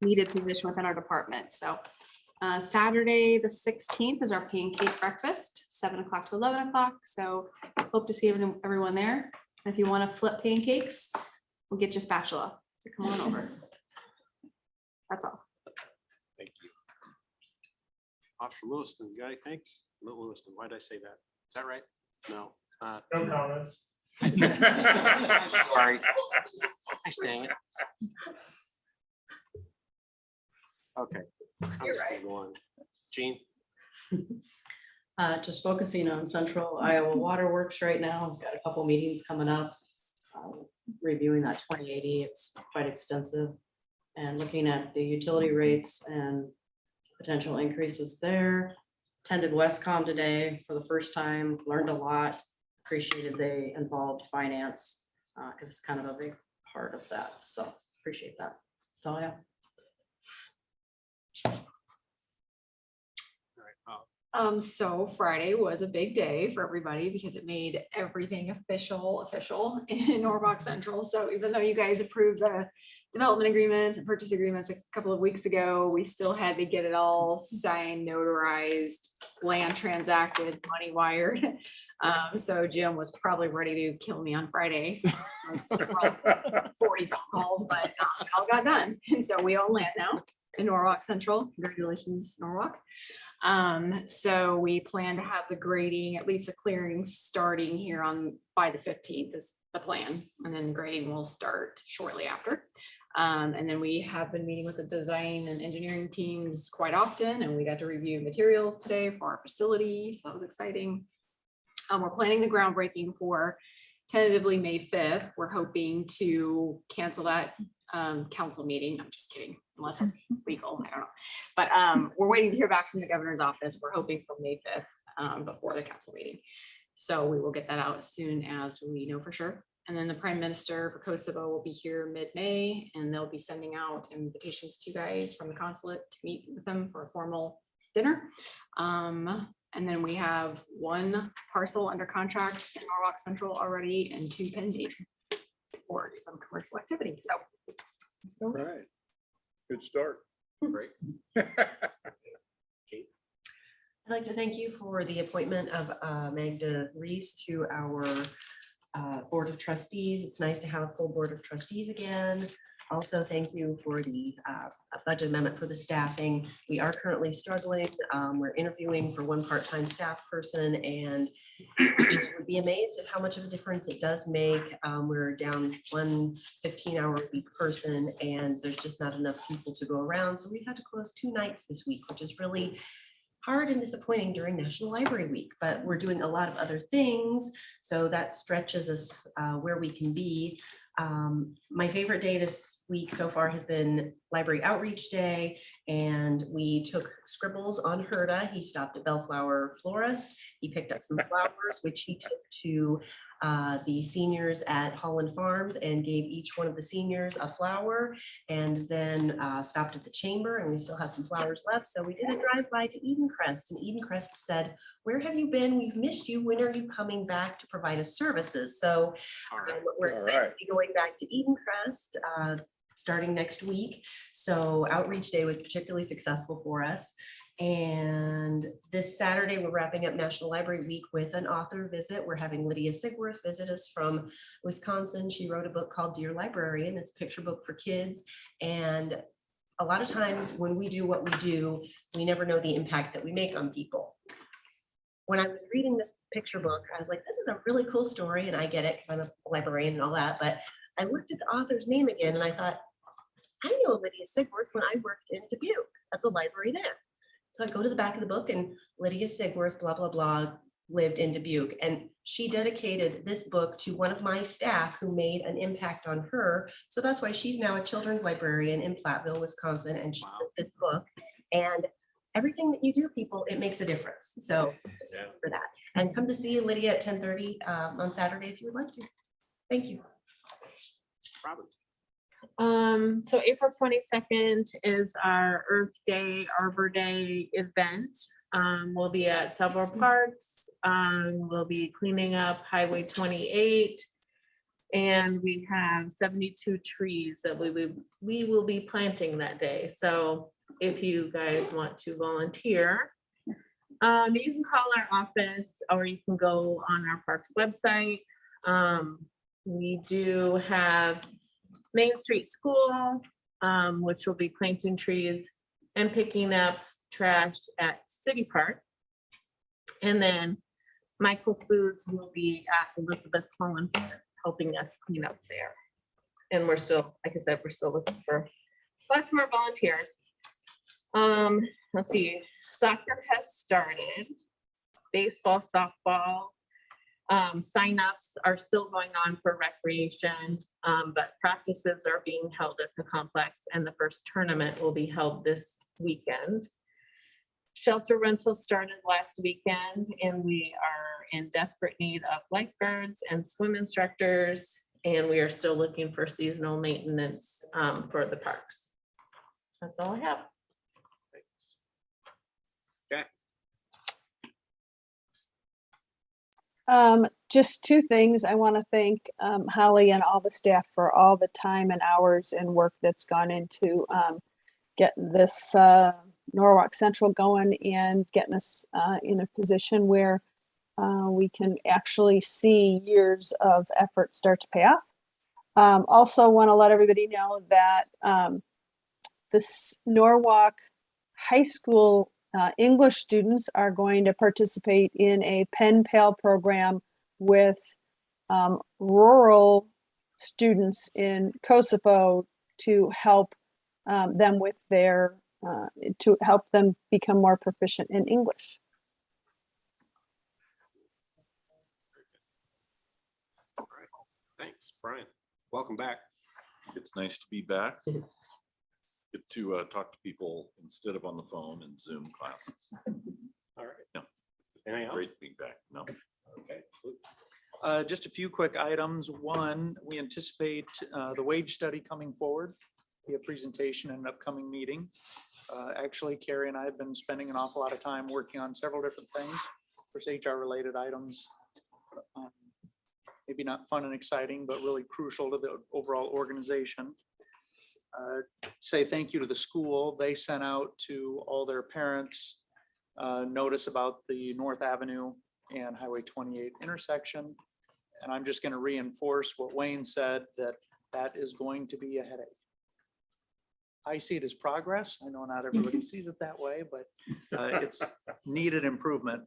[SPEAKER 19] needed position within our department. So Saturday, the 16th is our pancake breakfast, 7 o'clock to 11 o'clock. So hope to see everyone there. If you want to flip pancakes, we'll get your spatula to come on over. That's all.
[SPEAKER 4] Thank you. Officer Lewiston, you got anything? Lewiston, why did I say that? Is that right? No, it's not.
[SPEAKER 11] No comments.
[SPEAKER 4] Sorry. Gosh dang it. Okay,
[SPEAKER 6] You're right.
[SPEAKER 4] Gene?
[SPEAKER 20] Just focusing on Central Iowa Waterworks right now. I've got a couple meetings coming up. Reviewing that 2080, it's quite extensive. And looking at the utility rates and potential increases there. Attended Westcom today for the first time, learned a lot. Appreciated they involved finance, because it's kind of a big part of that. So appreciate that. That's all I have.
[SPEAKER 19] So Friday was a big day for everybody because it made everything official in Norwalk Central. So even though you guys approved the development agreements and purchase agreements a couple of weeks ago, we still had to get it all signed, notarized, land transacted, money wired. So Jim was probably ready to kill me on Friday. 40 phone calls, but it all got done. And so we own land now in Norwalk Central. Congratulations, Norwalk. So we plan to have the grading, at least the clearing starting here by the 15th is the plan. And then grading will start shortly after. And then we have been meeting with the design and engineering teams quite often, and we got to review materials today for our facility. So that was exciting. We're planning the groundbreaking for tentatively May 5th. We're hoping to cancel that council meeting. I'm just kidding, unless it's legal. I don't know. But we're waiting to hear back from the governor's office. We're hoping for May 5th before the council meeting. So we will get that out as soon as we know for sure. And then the Prime Minister for Kosovo will be here mid-May, and they'll be sending out invitations to you guys from the consulate to meet with them for a formal dinner. And then we have 1 parcel under contract in Norwalk Central already and 2 pending for some commercial activity. So.
[SPEAKER 1] All right. Good start.
[SPEAKER 4] Great.
[SPEAKER 6] I'd like to thank you for the appointment of Magda Reese to our Board of Trustees. It's nice to have a full Board of Trustees again. Also, thank you for the budget amendment for the staffing. We are currently struggling. We're interviewing for 1 part-time staff person, and you would be amazed at how much of a difference it does make. We're down 1 15-hour-a-week person, and there's just not enough people to go around. So we've had to close 2 nights this week, which is really hard and disappointing during National Library Week, but we're doing a lot of other things. So that stretches us where we can be. My favorite day this week so far has been Library Outreach Day, and we took scribbles on Herda. He stopped at Bellflower Florist. He picked up some flowers, which he took to the seniors at Holland Farms and gave each one of the seniors a flower, and then stopped at the chamber, and we still had some flowers left. So we did a drive-by to Edencrest, and Edencrest said, "Where have you been? We've missed you. When are you coming back to provide us services?" So we're excited to be going back to Edencrest starting next week. So Outreach Day was particularly successful for us. And this Saturday, we're wrapping up National Library Week with an author visit. We're having Lydia Sigworth visit us from Wisconsin. She wrote a book called Dear Librarian. It's a picture book for kids. And a lot of times when we do what we do, we never know the impact that we make on people. When I was reading this picture book, I was like, this is a really cool story. And I get it because I'm a librarian and all that. But I looked at the author's name again and I thought, I know Lydia Sigworth when I worked in Dubuque at the library there. So I go to the back of the book and Lydia Sigworth, blah, blah, blah, lived in Dubuque. And she dedicated this book to one of my staff who made an impact on her. So that's why she's now a children's librarian in Platteville, Wisconsin. And she wrote this book. And everything that you do, people, it makes a difference. So just for that. And come to see Lydia at 10:30 on Saturday if you would like to. Thank you.
[SPEAKER 4] Robert.
[SPEAKER 21] So April 22nd is our Earth Day, Arbor Day event. We'll be at several parks. We'll be cleaning up Highway 28. And we have 72 trees that we will be planting that day. So if you guys want to volunteer, you can call our office or you can go on our parks website. We do have Main Street School, which will be planting trees and picking up trash at City Park. And then Michael Foods will be at Elizabeth Holland Park, helping us clean up there. And we're still, like I said, we're still looking for lots more volunteers. Let's see, soccer has started, baseball, softball. Signups are still going on for recreation, but practices are being held at the complex and the first tournament will be held this weekend. Shelter rentals started last weekend and we are in desperate need of lifeguards and swim instructors. And we are still looking for seasonal maintenance for the parks. That's all I have.
[SPEAKER 7] Just two things. I want to thank Holly and all the staff for all the time and hours and work that's gone into getting this Norwalk Central going and getting us in a position where we can actually see years of effort start to pay off. Also want to let everybody know that this Norwalk High School English students are going to participate in a pen pal program with rural students in Kosovo to help them with their to help them become more proficient in English.
[SPEAKER 4] All right. Thanks, Brian. Welcome back.
[SPEAKER 10] It's nice to be back. Get to talk to people instead of on the phone and Zoom classes.
[SPEAKER 4] All right.
[SPEAKER 10] Yeah.
[SPEAKER 4] Anything else?
[SPEAKER 10] Great being back. No.
[SPEAKER 4] Okay.
[SPEAKER 5] Just a few quick items. One, we anticipate the wage study coming forward, be a presentation and an upcoming meeting. Actually, Carrie and I have been spending an awful lot of time working on several different things, for HR related items. Maybe not fun and exciting, but really crucial to the overall organization. Say thank you to the school. They sent out to all their parents notice about the North Avenue and Highway 28 intersection. And I'm just going to reinforce what Wayne said, that that is going to be a headache. I see it as progress. I know not everybody sees it that way, but it's needed improvement.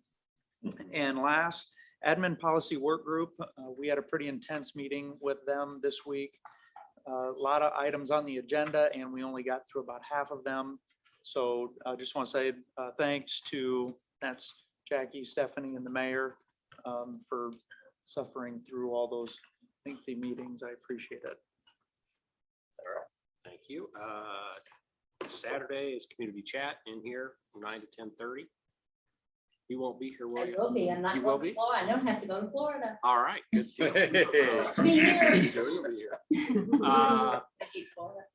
[SPEAKER 5] And last, admin policy work group. We had a pretty intense meeting with them this week. A lot of items on the agenda and we only got through about half of them. So I just want to say thanks to, that's Jackie, Stephanie, and the mayor for suffering through all those lengthy meetings. I appreciate it.
[SPEAKER 4] Thank you. Saturday is community chat in here from 9 to 10:30. You won't be here, will
[SPEAKER 3] I
[SPEAKER 4] you?
[SPEAKER 3] will be. I'm not
[SPEAKER 4] You will
[SPEAKER 3] going
[SPEAKER 4] be?
[SPEAKER 3] to Florida. I don't have to go to Florida.
[SPEAKER 4] All right, good deal.
[SPEAKER 3] Be here.
[SPEAKER 4] Sure you'll be here.
[SPEAKER 3] I hate Florida.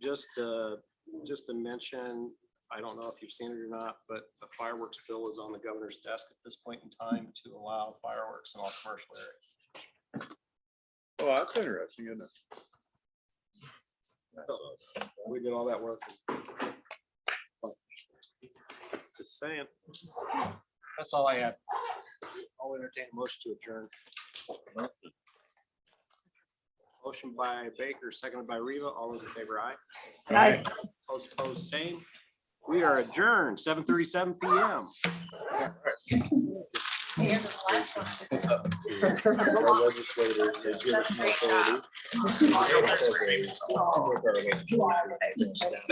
[SPEAKER 4] Just to mention, I don't know if you've seen it or not, but the fireworks bill is on the governor's desk at this point in time to allow fireworks in all commercial areas.
[SPEAKER 1] Oh, that's interesting, isn't it?
[SPEAKER 4] So, we did all that work. Just saying. That's all I had. I'll entertain a motion to adjourn. Motion by Baker, seconded by Reva. All those in favor, aye.
[SPEAKER 7] Aye.
[SPEAKER 4] Opposed, same. We are adjourned, 7:37 PM.
[SPEAKER 9] What's up?
[SPEAKER 16] Our legislators, they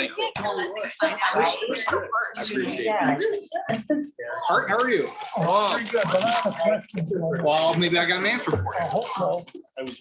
[SPEAKER 16] give us more authority.
[SPEAKER 9] How are you? Oh. Well, maybe I got an answer for you.
[SPEAKER 16] I was